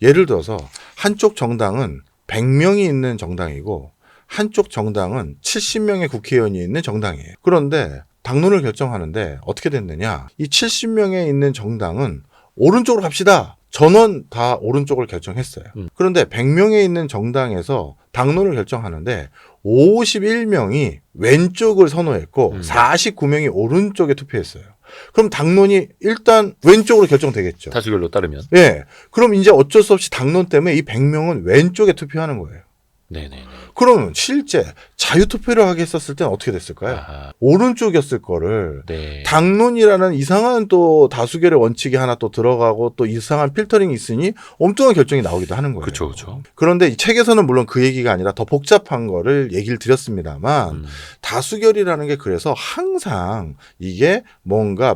예를 들어서 한쪽 정당은 100명이 있는 정당이고 한쪽 정당은 70명의 국회의원이 있는 정당이에요. 그런데 당론을 결정하는데 어떻게 됐느냐? 이 70명에 있는 정당은 오른쪽으로 갑시다. 전원 다 오른쪽을 결정했어요. 그런데 100명에 있는 정당에서 당론을 결정하는데 51명이 왼쪽을 선호했고 49명이 오른쪽에 투표했어요. 그럼 당론이 일단 왼쪽으로 결정되겠죠. 다수결로 따르면. 예. 그럼 이제 어쩔 수 없이 당론 때문에 이 100명은 왼쪽에 투표하는 거예요. 네네네. 그러면 실제 자유투표를 하게 했었을 때는 어떻게 됐을까요? 오른쪽이었을 거를 네. 당론이라는 이상한 또 다수결의 원칙이 하나 또 들어가고 또 이상한 필터링이 있으니 엉뚱한 결정이 나오기도 하는 거예요. 그렇죠. 그런데 이 책에서는 물론 그 얘기가 아니라 더 복잡한 거를 얘기를 드렸습니다만 다수결이라는 게 그래서 항상 이게 뭔가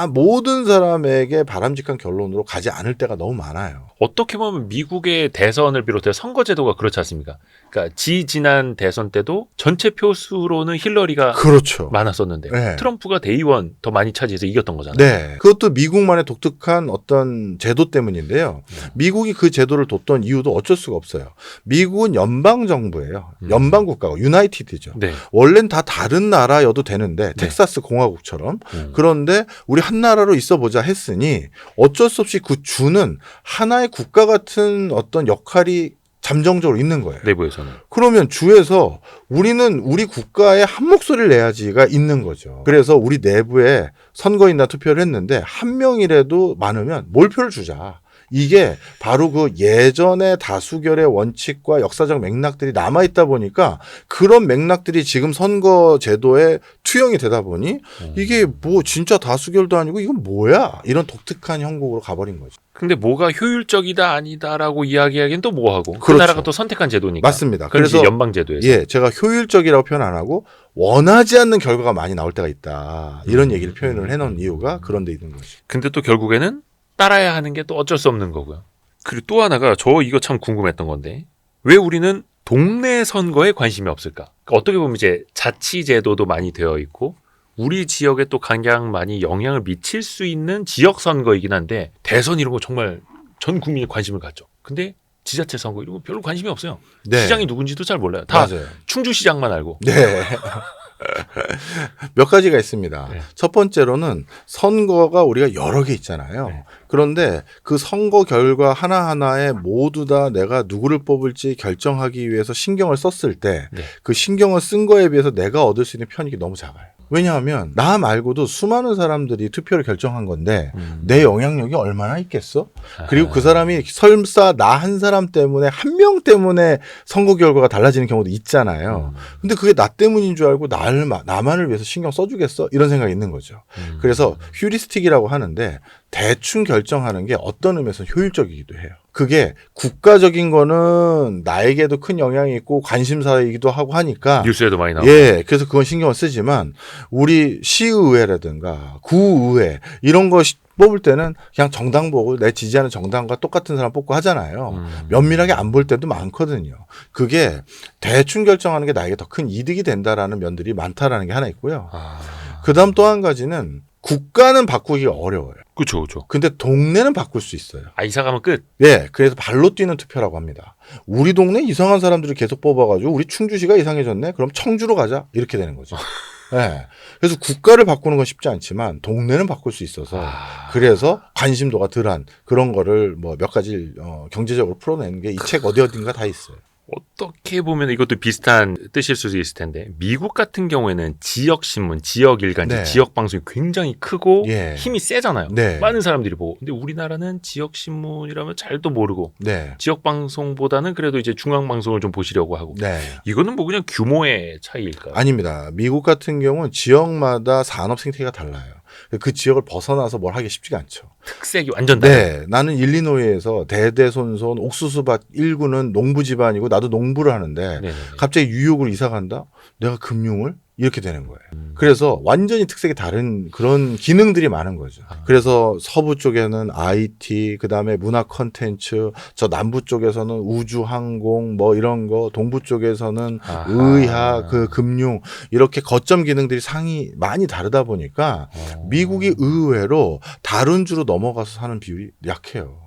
모든 사람에게 바람직한 결론으로 가지 않을 때가 너무 많아요. 어떻게 보면 미국의 대선을 비롯해 선거제도가 그렇지 않습니까? 그러니까 지난 대선 때도 전체 표수로는 힐러리가 그렇죠. 많았었는데 네. 트럼프가 대의원 더 많이 차지해서 이겼던 거잖아요. 네. 그것도 미국만의 독특한 어떤 제도 때문인데요. 미국이 그 제도를 뒀던 이유도 어쩔 수가 없어요. 미국은 연방정부예요. 연방국가고 유나이티드죠. 네. 원래는 다 다른 나라여도 되는데 텍사스 공화국처럼. 그런데 우리 한 나라로 있어보자 했으니 어쩔 수 없이 그 주는 하나의 국가 같은 어떤 역할이 잠정적으로 있는 거예요. 내부에서는. 그러면 주에서 우리는 우리 국가에 한 목소리를 내야지가 있는 거죠. 그래서 우리 내부에 선거인단 투표를 했는데 한 명이라도 많으면 몰표를 주자. 이게 바로 그 예전의 다수결의 원칙과 역사적 맥락들이 남아있다 보니까 그런 맥락들이 지금 선거 제도에 투영이 되다 보니 이게 뭐 진짜 다수결도 아니고 이건 뭐야? 이런 독특한 형국으로 가버린 거죠. 근데 뭐가 효율적이다 아니다라고 이야기하기엔 또 뭐하고 그 그렇죠. 나라가 또 선택한 제도니까. 맞습니다. 그래서 그래서 연방제도에서. 예, 제가 효율적이라고 표현 안 하고 원하지 않는 결과가 많이 나올 때가 있다. 이런 얘기를 표현을 해놓은 이유가 그런 데 있는 거죠. 근데 또 결국에는 따라야 하는 게 또 어쩔 수 없는 거고요. 그리고 또 하나가 저 이거 참 궁금했던 건데 왜 우리는 동네 선거에 관심이 없을까? 그러니까 어떻게 보면 이제 자치제도도 많이 되어 있고 우리 지역에 또 가장 많이 영향을 미칠 수 있는 지역 선거이긴 한데 대선 이런 거 정말 전 국민이 관심을 갖죠. 근데 지자체 선거 이런 거 별로 관심이 없어요. 네. 시장이 누군지도 잘 몰라요. 다 맞아요. 충주시장만 알고. 네. 몇 가지가 있습니다. 네. 첫 번째로는 선거가 우리가 여러 개 있잖아요. 네. 그런데 그 선거 결과 하나하나에 모두 다 내가 누구를 뽑을지 결정하기 위해서 신경을 썼을 때 그 신경을 쓴 거에 비해서 내가 얻을 수 있는 편익이 너무 작아요. 왜냐하면 나 말고도 수많은 사람들이 투표를 결정한 건데 내 영향력이 얼마나 있겠어? 그리고 그 사람이 설사 나 한 사람 때문에 한 명 때문에 선거 결과가 달라지는 경우도 있잖아요. 근데 그게 나 때문인 줄 알고 나만을 위해서 신경 써주겠어? 이런 생각이 있는 거죠. 그래서 휴리스틱이라고 하는데 대충 결정하는 게 어떤 의미에서 효율적이기도 해요. 그게 국가적인 거는 나에게도 큰 영향이 있고 관심사이기도 하고 하니까 뉴스에도 많이 나오고. 예, 그래서 그건 신경을 쓰지만 우리 시의회라든가 구의회 이런 거 뽑을 때는 그냥 정당 보고 내 지지하는 정당과 똑같은 사람 뽑고 하잖아요. 면밀하게 안 볼 때도 많거든요. 그게 대충 결정하는 게 나에게 더 큰 이득이 된다라는 면들이 많다라는 게 하나 있고요. 그다음 또 한 가지는 국가는 바꾸기가 어려워요. 그렇죠, 그렇죠. 근데 동네는 바꿀 수 있어요. 이사 가면 끝. 예, 그래서 발로 뛰는 투표라고 합니다. 우리 동네 이상한 사람들을 계속 뽑아가지고 우리 충주시가 이상해졌네? 그럼 청주로 가자. 이렇게 되는 거죠. 예. 그래서 국가를 바꾸는 건 쉽지 않지만 동네는 바꿀 수 있어서 그래서 관심도가 덜한 그런 거를 뭐 몇 가지 경제적으로 풀어내는 게 이 책 어딘가 다 있어요. 어떻게 보면 이것도 비슷한 뜻일 수도 있을 텐데 미국 같은 경우에는 지역 신문, 지역 일간지, 네. 지역 방송이 굉장히 크고 예. 힘이 세잖아요. 네. 많은 사람들이 보고. 근데 우리나라는 지역 신문이라면 잘도 모르고 네. 지역 방송보다는 그래도 이제 중앙 방송을 좀 보시려고 하고. 네. 이거는 뭐 그냥 규모의 차이일까요? 아닙니다. 미국 같은 경우는 지역마다 산업 생태계가 달라요. 그 지역을 벗어나서 뭘 하기 쉽지가 않죠. 특색이 완전 달라요. 네, 나는 일리노이에서 대대손손 옥수수밭 일구는 농부 집안이고 나도 농부를 하는데 네네네. 갑자기 뉴욕으로 이사 간다? 내가 금융을? 이렇게 되는 거예요. 그래서 완전히 특색이 다른 그런 기능들이 많은 거죠. 그래서 서부 쪽에는 IT, 그다음에 문화 콘텐츠, 저 남부 쪽에서는 우주 항공 뭐 이런 거, 동부 쪽에서는 의학, 그 금융 이렇게 거점 기능들이 상이 많이 다르다 보니까 미국이 의외로 다른 주로 넘어가서 사는 비율이 약해요.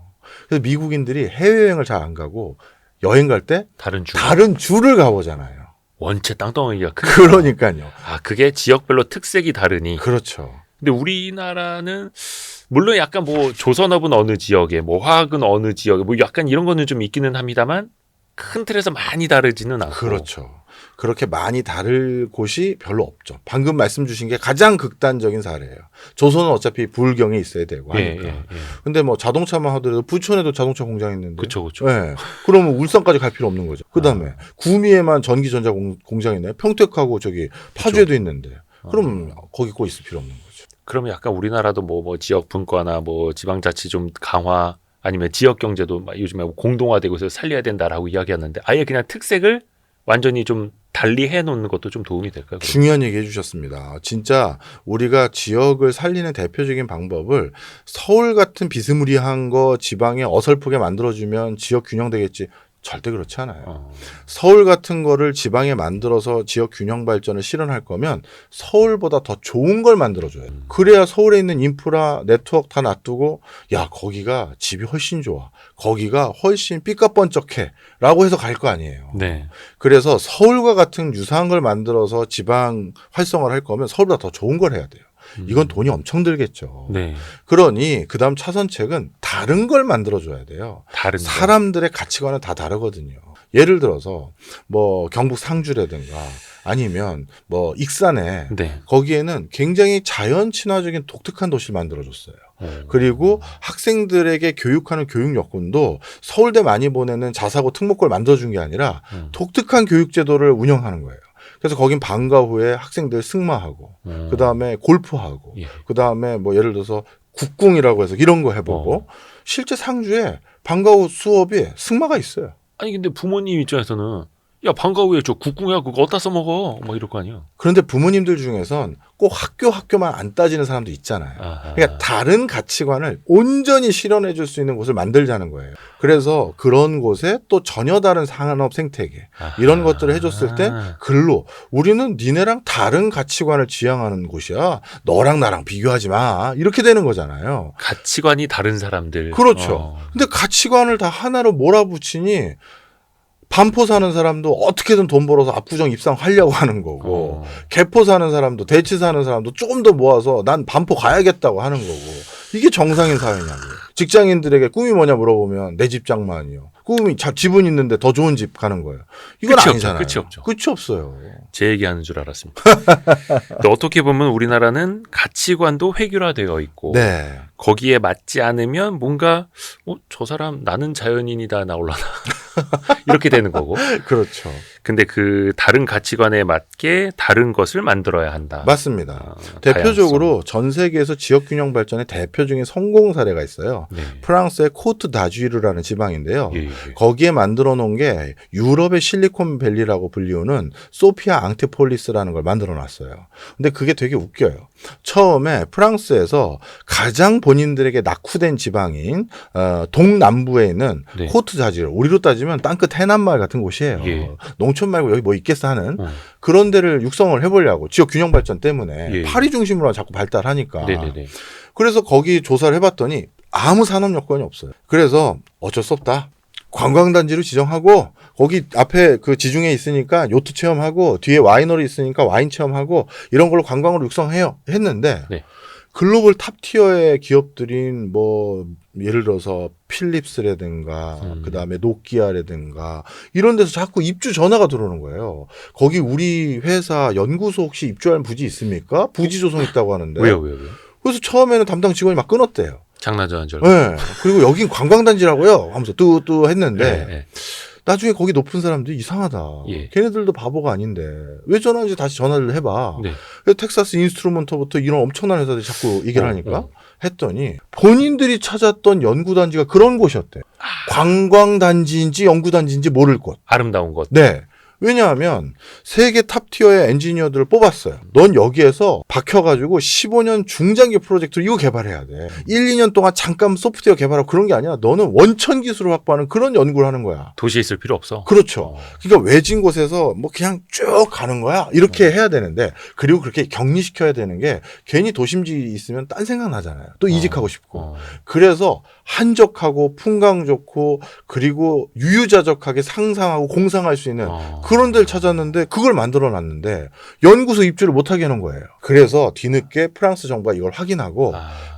그래서 미국인들이 해외여행을 잘 안 가고 여행 갈 때 다른 주. 다른 주를 가보잖아요. 원체 땅덩어리가 크니까. 그러니까요. 그게 지역별로 특색이 다르니. 그렇죠. 근데 우리나라는 물론 약간 뭐 조선업은 어느 지역에, 뭐 화학은 어느 지역에, 뭐 약간 이런 거는 좀 있기는 합니다만 큰 틀에서 많이 다르지는 않고. 그렇죠. 그렇게 많이 다를 곳이 별로 없죠. 방금 말씀 주신 게 가장 극단적인 사례예요. 조선은 어차피 불경에 있어야 되고 하니까. 근데 뭐 자동차만 하더라도 부천에도 자동차 공장이 있는데. 그렇죠, 그렇죠. 예. 그러면 울산까지 갈 필요 없는 거죠. 그다음에 구미에만 전기전자 공장이 있나요? 평택하고 저기 파주에도 있는데. 그럼 거기 꼭 있을 필요 없는 거죠. 그러면 약간 우리나라도 뭐 지역 분과나 뭐 지방자치 좀 강화 아니면 지역 경제도 막 요즘에 공동화되고 있어서 살려야 된다라고 이야기하는데 아예 그냥 특색을 완전히 좀 달리 해놓는 것도 좀 도움이 될까요? 중요한 얘기 해주셨습니다. 진짜 우리가 지역을 살리는 대표적인 방법을 서울 같은 비스무리한 거 지방에 어설프게 만들어주면 지역 균형되겠지. 절대 그렇지 않아요. 서울 같은 거를 지방에 만들어서 지역 균형 발전을 실현할 거면 서울보다 더 좋은 걸 만들어줘야 돼요. 그래야 서울에 있는 인프라 네트워크 다 놔두고 야 거기가 집이 훨씬 좋아. 거기가 훨씬 삐까뻔쩍해 라고 해서 갈 거 아니에요. 네. 그래서 서울과 같은 유사한 걸 만들어서 지방 활성화를 할 거면 서울보다 더 좋은 걸 해야 돼요. 이건 돈이 엄청 들겠죠. 네. 그러니 그다음 차선책은 다른 걸 만들어줘야 돼요. 다른 사람들의 가치관은 다 다르거든요. 예를 들어서 뭐 경북 상주라든가 아니면 뭐 익산에 네. 거기에는 굉장히 자연 친화적인 독특한 도시를 만들어줬어요. 그리고 학생들에게 교육하는 교육 여건도 서울대 많이 보내는 자사고 특목고를 만들어준 게 아니라 독특한 교육 제도를 운영하는 거예요. 그래서 거긴 방과 후에 학생들 승마하고 그다음에 골프하고 예. 그다음에 뭐 예를 들어서 국궁이라고 해서 이런 거 해보고 실제 상주에 방과 후 수업이 승마가 있어요. 아니 근데 부모님 입장에서는 야 방과 후에 저 국궁이야 그거 어디다 써먹어 막 이럴 거 아니야. 그런데 부모님들 중에선 꼭 학교만 안 따지는 사람도 있잖아요. 아하. 그러니까 다른 가치관을 온전히 실현해 줄 수 있는 곳을 만들자는 거예요. 그래서 그런 곳에 또 전혀 다른 산업 생태계 이런 것들을 해줬을 때 글로 우리는 니네랑 다른 가치관을 지향하는 곳이야. 너랑 나랑 비교하지 마. 이렇게 되는 거잖아요. 가치관이 다른 사람들. 그렇죠. 근데 가치관을 다 하나로 몰아붙이니 반포 사는 사람도 어떻게든 돈 벌어서 압구정 입상하려고 하는 거고 개포 사는 사람도 대치 사는 사람도 조금 더 모아서 난 반포 가야겠다고 하는 거고 이게 정상인 사회냐고요. 직장인들에게 꿈이 뭐냐 물어보면 내 집 장만이요. 꿈이 집은 있는데 더 좋은 집 가는 거예요. 이건 끝이 아니잖아요. 없죠. 끝이 없죠. 끝이 없어요. 제 얘기하는 줄 알았습니다. 근데 어떻게 보면 우리나라는 가치관도 획일화되어 있고 네. 거기에 맞지 않으면 뭔가 저 사람 나는 자연인이다 나올라나 이렇게 되는 거고. 그렇죠. 근데 그 다른 가치관에 맞게 다른 것을 만들어야 한다. 맞습니다. 대표적으로 전 세계에서 지역균형 발전의 대표적인 성공 사례가 있어요. 네. 프랑스의 코트 다주이르라는 지방인데요. 예, 예. 거기에 만들어 놓은 게 유럽의 실리콘밸리라고 불리우는 소피아 앙테폴리스라는 걸 만들어 놨어요. 근데 그게 되게 웃겨요. 처음에 프랑스에서 가장 본인들에게 낙후된 지방인 동남부에 있는 네. 코트 다주이르, 우리로 따지면 땅끝 해남마을 같은 곳이에요. 예. 농촌 말고 여기 뭐 있겠어 하는 그런 데를 육성을 해보려고 지역 균형 발전 때문에 예. 파리 중심으로 자꾸 발달하니까. 네네네. 그래서 거기 조사를 해봤더니 아무 산업 여건이 없어요. 그래서 어쩔 수 없다. 관광단지로 지정하고 거기 앞에 그 지중해 있으니까 요트 체험하고 뒤에 와이너리 있으니까 와인 체험하고 이런 걸로 관광으로 육성해요. 했는데 네. 글로벌 탑티어의 기업들인 뭐 예를 들어서 필립스라든가 그다음에 노키아라든가 이런 데서 자꾸 입주 전화가 들어오는 거예요. 거기 우리 회사 연구소 혹시 입주할 부지 있습니까? 부지 조성 있다고 하는데. 왜요? 그래서 처음에는 담당 직원이 막 끊었대요. 장난전 줄. 네. 그리고 여긴 관광단지라고요 하면서 뚜뚜 했는데 네. 나중에 거기 높은 사람들이 이상하다. 예. 걔네들도 바보가 아닌데 왜 전화하는지 다시 전화를 해봐. 네. 그래서 텍사스 인스트루먼트부터 이런 엄청난 회사들이 자꾸 얘기를 하니까 했더니 본인들이 찾았던 연구단지가 그런 곳이었대. 관광단지인지 연구단지인지 모를 곳. 아름다운 것. 네. 왜냐하면 세계 탑티어의 엔지니어들을 뽑았어요. 넌 여기에서 박혀가지고 15년 중장기 프로젝트로 이거 개발해야 돼. 1, 2년 동안 잠깐 소프트웨어 개발하고 그런 게 아니라 너는 원천 기술을 확보하는 그런 연구를 하는 거야. 도시에 있을 필요 없어. 그렇죠. 그러니까 외진 곳에서 뭐 그냥 쭉 가는 거야. 이렇게 해야 되는데 그리고 그렇게 격리시켜야 되는 게 괜히 도심지 있으면 딴 생각 나잖아요. 또 이직하고 싶고. 그래서 한적하고 풍광 좋고 그리고 유유자적하게 상상하고 공상할 수 있는 그런 데를 찾았는데 그걸 만들어 놨는데 연구소 입주를 못하게 해놓은 거예요. 그래서 뒤늦게 프랑스 정부가 이걸 확인하고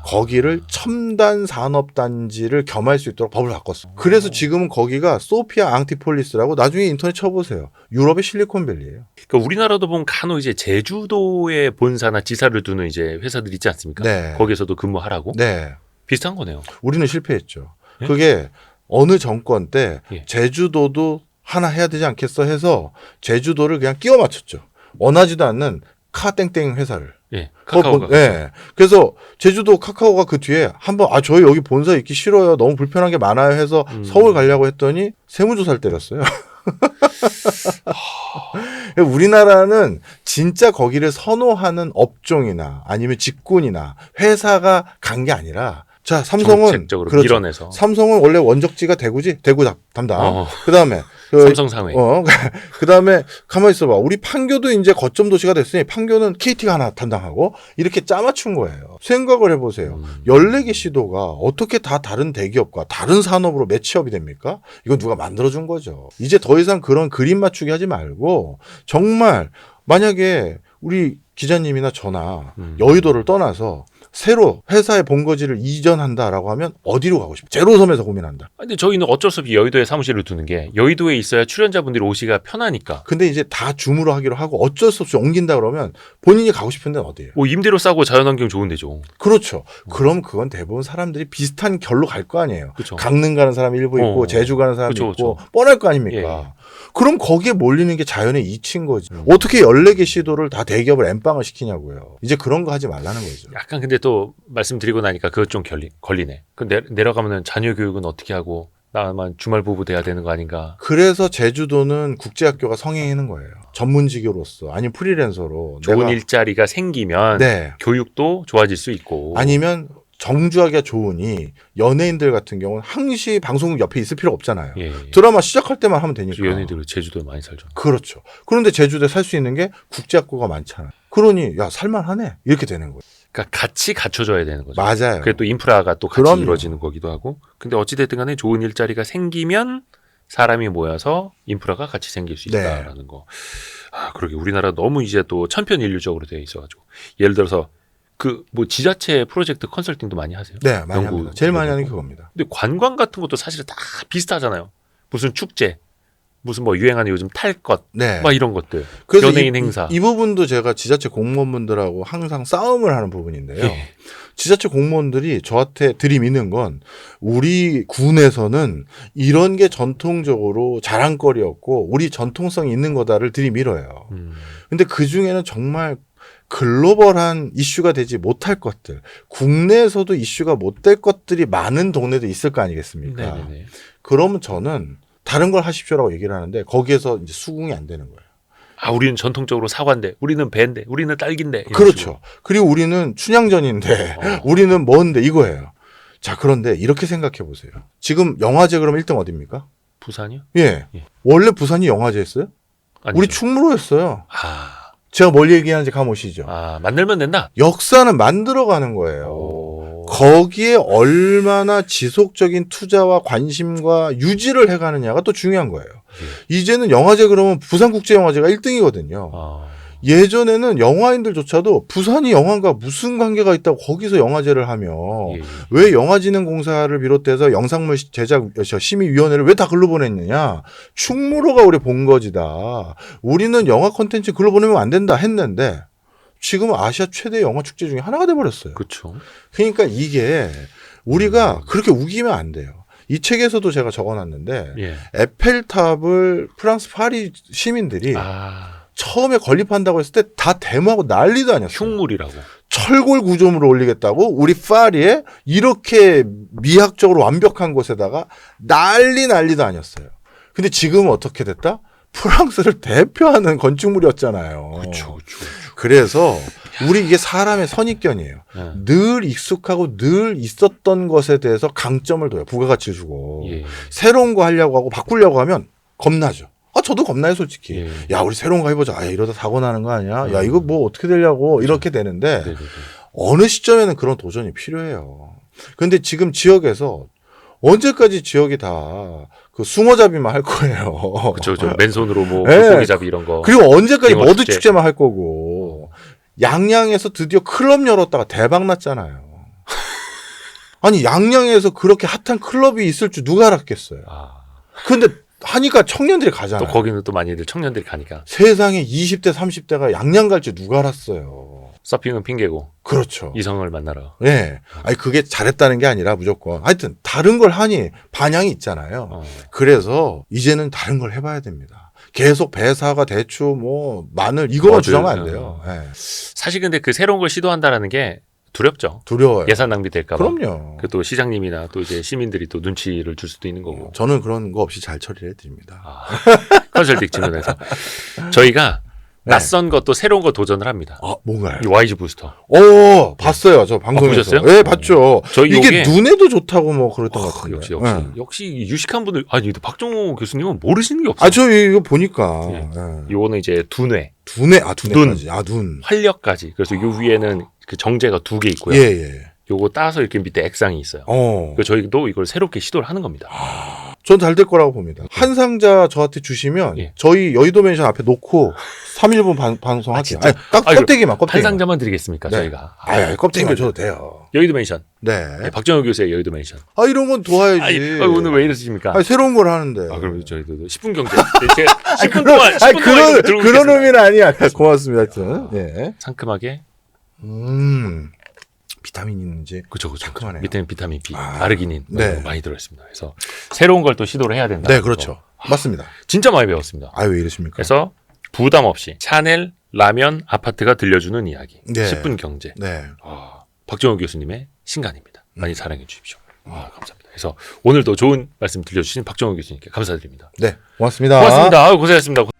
거기를 첨단 산업단지를 겸할 수 있도록 법을 바꿨어. 그래서 지금은 거기가 소피아 앙티폴리스라고 나중에 인터넷 쳐보세요. 유럽의 실리콘밸리예요. 그러니까 우리나라도 보면 간혹 이제 제주도에 본사나 지사를 두는 이제 회사들 있지 않습니까? 네. 거기서도 근무하라고? 네. 비슷한 거네요. 우리는 실패했죠. 예? 그게 어느 정권 때 예. 제주도도 하나 해야 되지 않겠어 해서 제주도를 그냥 끼워 맞췄죠. 원하지도 않는 카 땡땡 회사를. 예. 카카오가. 네. 그래서 제주도 카카오가 그 뒤에 한번 저희 여기 본사 있기 싫어요. 너무 불편한 게 많아요 해서 서울 가려고 했더니 세무조사를 때렸어요. 우리나라는 진짜 거기를 선호하는 업종이나 아니면 직군이나 회사가 간 게 아니라 자, 삼성은 정책적으로 그렇죠. 밀어내서 삼성은 원래 원적지가 대구지. 대구 담당. 그다음에 삼성상회. 그다음에 가만히 있어봐. 우리 판교도 이제 거점 도시가 됐으니 판교는 KT가 하나 담당하고 이렇게 짜맞춘 거예요. 생각을 해보세요. 14개 시도가 어떻게 다 다른 대기업과 다른 산업으로 매치업이 됩니까? 이건 누가 만들어준 거죠. 이제 더 이상 그런 그림 맞추기 하지 말고 정말 만약에 우리 기자님이나 저나 여의도를 떠나서 새로 회사의 본거지를 이전한다라고 하면 어디로 가고 싶어요? 제로섬에서 고민한다. 근데 저희는 어쩔 수 없이 여의도에 사무실을 두는 게 여의도에 있어야 출연자분들이 오시기가 편하니까. 근데 이제 다 줌으로 하기로 하고 어쩔 수 없이 옮긴다 그러면 본인이 가고 싶은 데는 어디예요? 뭐 임대료 싸고 자연환경 좋은 데죠. 그렇죠. 그럼 그건 대부분 사람들이 비슷한 결로 갈 거 아니에요. 그쵸. 강릉 가는 사람이 일부 있고 제주 가는 사람이 그쵸, 있고 그쵸. 뻔할 거 아닙니까? 그럼 거기에 몰리는 게 자연의 이치인 거지. 어떻게 14개 시도를 다 대기업을 엠빵을 시키냐고요. 이제 그런 거 하지 말라는 거죠. 약간 근데 또 말씀드리고 나니까 그것 좀 걸리네. 그 내려가면은 자녀 교육은 어떻게 하고 나만 주말 부부 돼야 되는 거 아닌가. 그래서 제주도는 국제학교가 성행하는 거예요. 전문직으로서 아니면 프리랜서로. 좋은 일자리가 생기면 네. 교육도 좋아질 수 있고. 아니면 정주하기가 좋으니 연예인들 같은 경우는 항시 방송국 옆에 있을 필요 없잖아요. 예. 드라마 시작할 때만 하면 되니까. 연예인들 제주도에 많이 살죠. 그렇죠. 그런데 제주도에 살 수 있는 게 국제학교가 많잖아요. 그러니 야 살만하네 이렇게 되는 거예요. 그러니까 같이 갖춰줘야 되는 거죠. 맞아요. 그게 또 인프라가 또 같이 그럼요. 이루어지는 거기도 하고. 근데 어찌됐든 간에 좋은 일자리가 생기면 사람이 모여서 인프라가 같이 생길 수 있다라는 거. 아, 그러게 우리나라 너무 이제 또 천편일률적으로 되어 있어가지고. 예를 들어서 그 뭐 지자체 프로젝트 컨설팅도 많이 하세요? 네, 많이 연구 합니다. 제일 많이 하는 게 그겁니다. 근데 관광 같은 것도 사실은 다 비슷하잖아요. 무슨 축제, 무슨 뭐 유행하는 요즘 탈 것, 네. 막 이런 것들. 그래서 연예인 행사. 이 부분도 제가 지자체 공무원분들하고 항상 싸움을 하는 부분인데요. 예. 지자체 공무원들이 저한테 들이미는 건 우리 군에서는 이런 게 전통적으로 자랑거리였고 우리 전통성이 있는 거다를 들이밀어요. 근데 그 중에는 정말 글로벌한 이슈가 되지 못할 것들, 국내에서도 이슈가 못 될 것들이 많은 동네도 있을 거 아니겠습니까? 네네네. 그러면 저는 다른 걸 하십시오라고 얘기를 하는데 거기에서 이제 수긍이 안 되는 거예요. 아, 우리는 전통적으로 사과인데, 우리는 배인데, 우리는 딸기인데. 이런 그렇죠. 식으로. 그리고 우리는 춘향전인데 우리는 뭔데 이거예요. 자, 그런데 이렇게 생각해 보세요. 지금 영화제 그럼 1등 어디입니까? 부산이요? 예. 예. 원래 부산이 영화제였어요? 아니죠. 우리 충무로였어요. 아, 제가 뭘 얘기하는지 감오시죠? 만들면 된다. 역사는 만들어가는 거예요. 오. 거기에 얼마나 지속적인 투자와 관심과 유지를 해가느냐가 또 중요한 거예요. 이제는 영화제 그러면 부산국제영화제가 1등이거든요. 예전에는 영화인들조차도 부산이 영화가 무슨 관계가 있다고 거기서 영화제를 하며 예. 왜 영화진흥공사를 비롯해서 영상물 제작 심의위원회를 왜 다 글로 보냈느냐. 충무로가 우리 본거지다. 우리는 영화 콘텐츠 글로 보내면 안 된다 했는데 지금은 아시아 최대 영화 축제 중에 하나가 돼버렸어요. 그렇죠. 그러니까 이게 우리가 그렇게 우기면 안 돼요. 이 책에서도 제가 적어놨는데 예. 에펠탑을 프랑스 파리 시민들이 아, 처음에 건립한다고 했을 때 다 데모하고 난리도 아니었어요. 흉물이라고. 철골 구조물을 올리겠다고 우리 파리에 이렇게 미학적으로 완벽한 곳에다가 난리도 아니었어요. 근데 지금은 어떻게 됐다? 프랑스를 대표하는 건축물이었잖아요. 그렇죠. 그래서 우리 이게 사람의 선입견이에요. 예. 늘 익숙하고 늘 있었던 것에 대해서 강점을 둬요. 부가가치를 주고. 예. 새로운 거 하려고 하고 바꾸려고 하면 겁나죠. 저도 겁나요, 솔직히. 예. 야, 우리 새로운 거 해보자. 이러다 사고 나는 거 아니야? 야, 이거 뭐 어떻게 되려고 이렇게 되는데 네네네. 어느 시점에는 그런 도전이 필요해요. 근데 지금 지역에서 언제까지 지역이 다 그 숭어잡이만 할 거예요. 그렇죠. 맨손으로 뭐 예. 물고기잡이 이런 거. 그리고 언제까지 빙어 머드 축제. 축제만 할 거고. 양양에서 드디어 클럽 열었다가 대박 났잖아요. 아니 양양에서 그렇게 핫한 클럽이 있을 줄 누가 알았겠어요. 근데 하니까 청년들이 가잖아요. 또 거기는 또 많이들 청년들이 가니까. 세상에 20대 30대가 양양 갈 줄 누가 알았어요. 서핑은 핑계고 그렇죠. 이성을 만나러. 예. 아니 그게 잘했다는 게 아니라 무조건 하여튼 다른 걸 하니 반향이 있잖아요. 그래서 이제는 다른 걸 해봐야 됩니다. 계속 배사가 대추 뭐 마늘 이거만 뭐들, 주장하면 안 돼요. 예. 사실 근데 그 새로운 걸 시도한다라는 게 두렵죠. 두려워요. 예산 낭비될까 봐. 그럼요. 또 시장님이나 또 이제 시민들이 또 눈치를 줄 수도 있는 거고. 저는 그런 거 없이 잘 처리를 해드립니다. 컨설팅 측면에서 저희가 네. 낯선 것도 새로운 거 도전을 합니다. 뭔가요? 이 YG 부스터. 오, 봤어요. 저 방송에서. 보셨어요? 네, 봤죠. 저희 이게 요게- 눈에도 좋다고 뭐 그랬던 것 같은데. 역시 유식한 분들 아니 박종호 교수님은 모르시는 게 없어요. 저 이거 보니까. 예. 네. 요거는 이제 두뇌, 두뇌까지. 눈. 활력까지. 그래서 요 위에는 그 정제가 2개 있고요. 예. 요거 따서 이렇게 밑에 액상이 있어요. 그래서 저희도 이걸 새롭게 시도를 하는 겁니다. 전 잘 될 거라고 봅니다. 한 상자 저한테 주시면 예. 저희 여의도 맨션 앞에 놓고 3일분 방송할게요. 진짜? 딱 껍데기만. 한 상자만 드리겠습니까 네. 저희가? 껍데기만 줘도 돼요. 여의도 맨션. 네. 네, 박정호 교수의 여의도 맨션. 이런 건 도와야지. 오늘 왜 이러십니까? 새로운 걸 하는데. 그럼 저희도 10분 경제. 제가 10분 동안 10분 동안 이거 들고 그런 있겠습니다. 의미는 아니야. 고맙습니다. 하여튼. 네. 상큼하게. 비타민 있는지. 그렇죠. 상큼하네요. 밑에는 비타민 B, 아르기닌 네. 많이 들어있습니다. 그래서 새로운 걸 또 시도를 해야 된다. 네, 그렇죠. 맞습니다. 진짜 많이 배웠습니다. 왜 이러십니까? 그래서 부담 없이 샤넬, 라면, 아파트가 들려주는 이야기. 네. 10분 경제. 네. 박정호 교수님의 신간입니다. 많이 사랑해 주십시오. 감사합니다. 그래서 오늘도 좋은 말씀 들려주신 박정호 교수님께 감사드립니다. 네. 고맙습니다. 고맙습니다. 고생하셨습니다.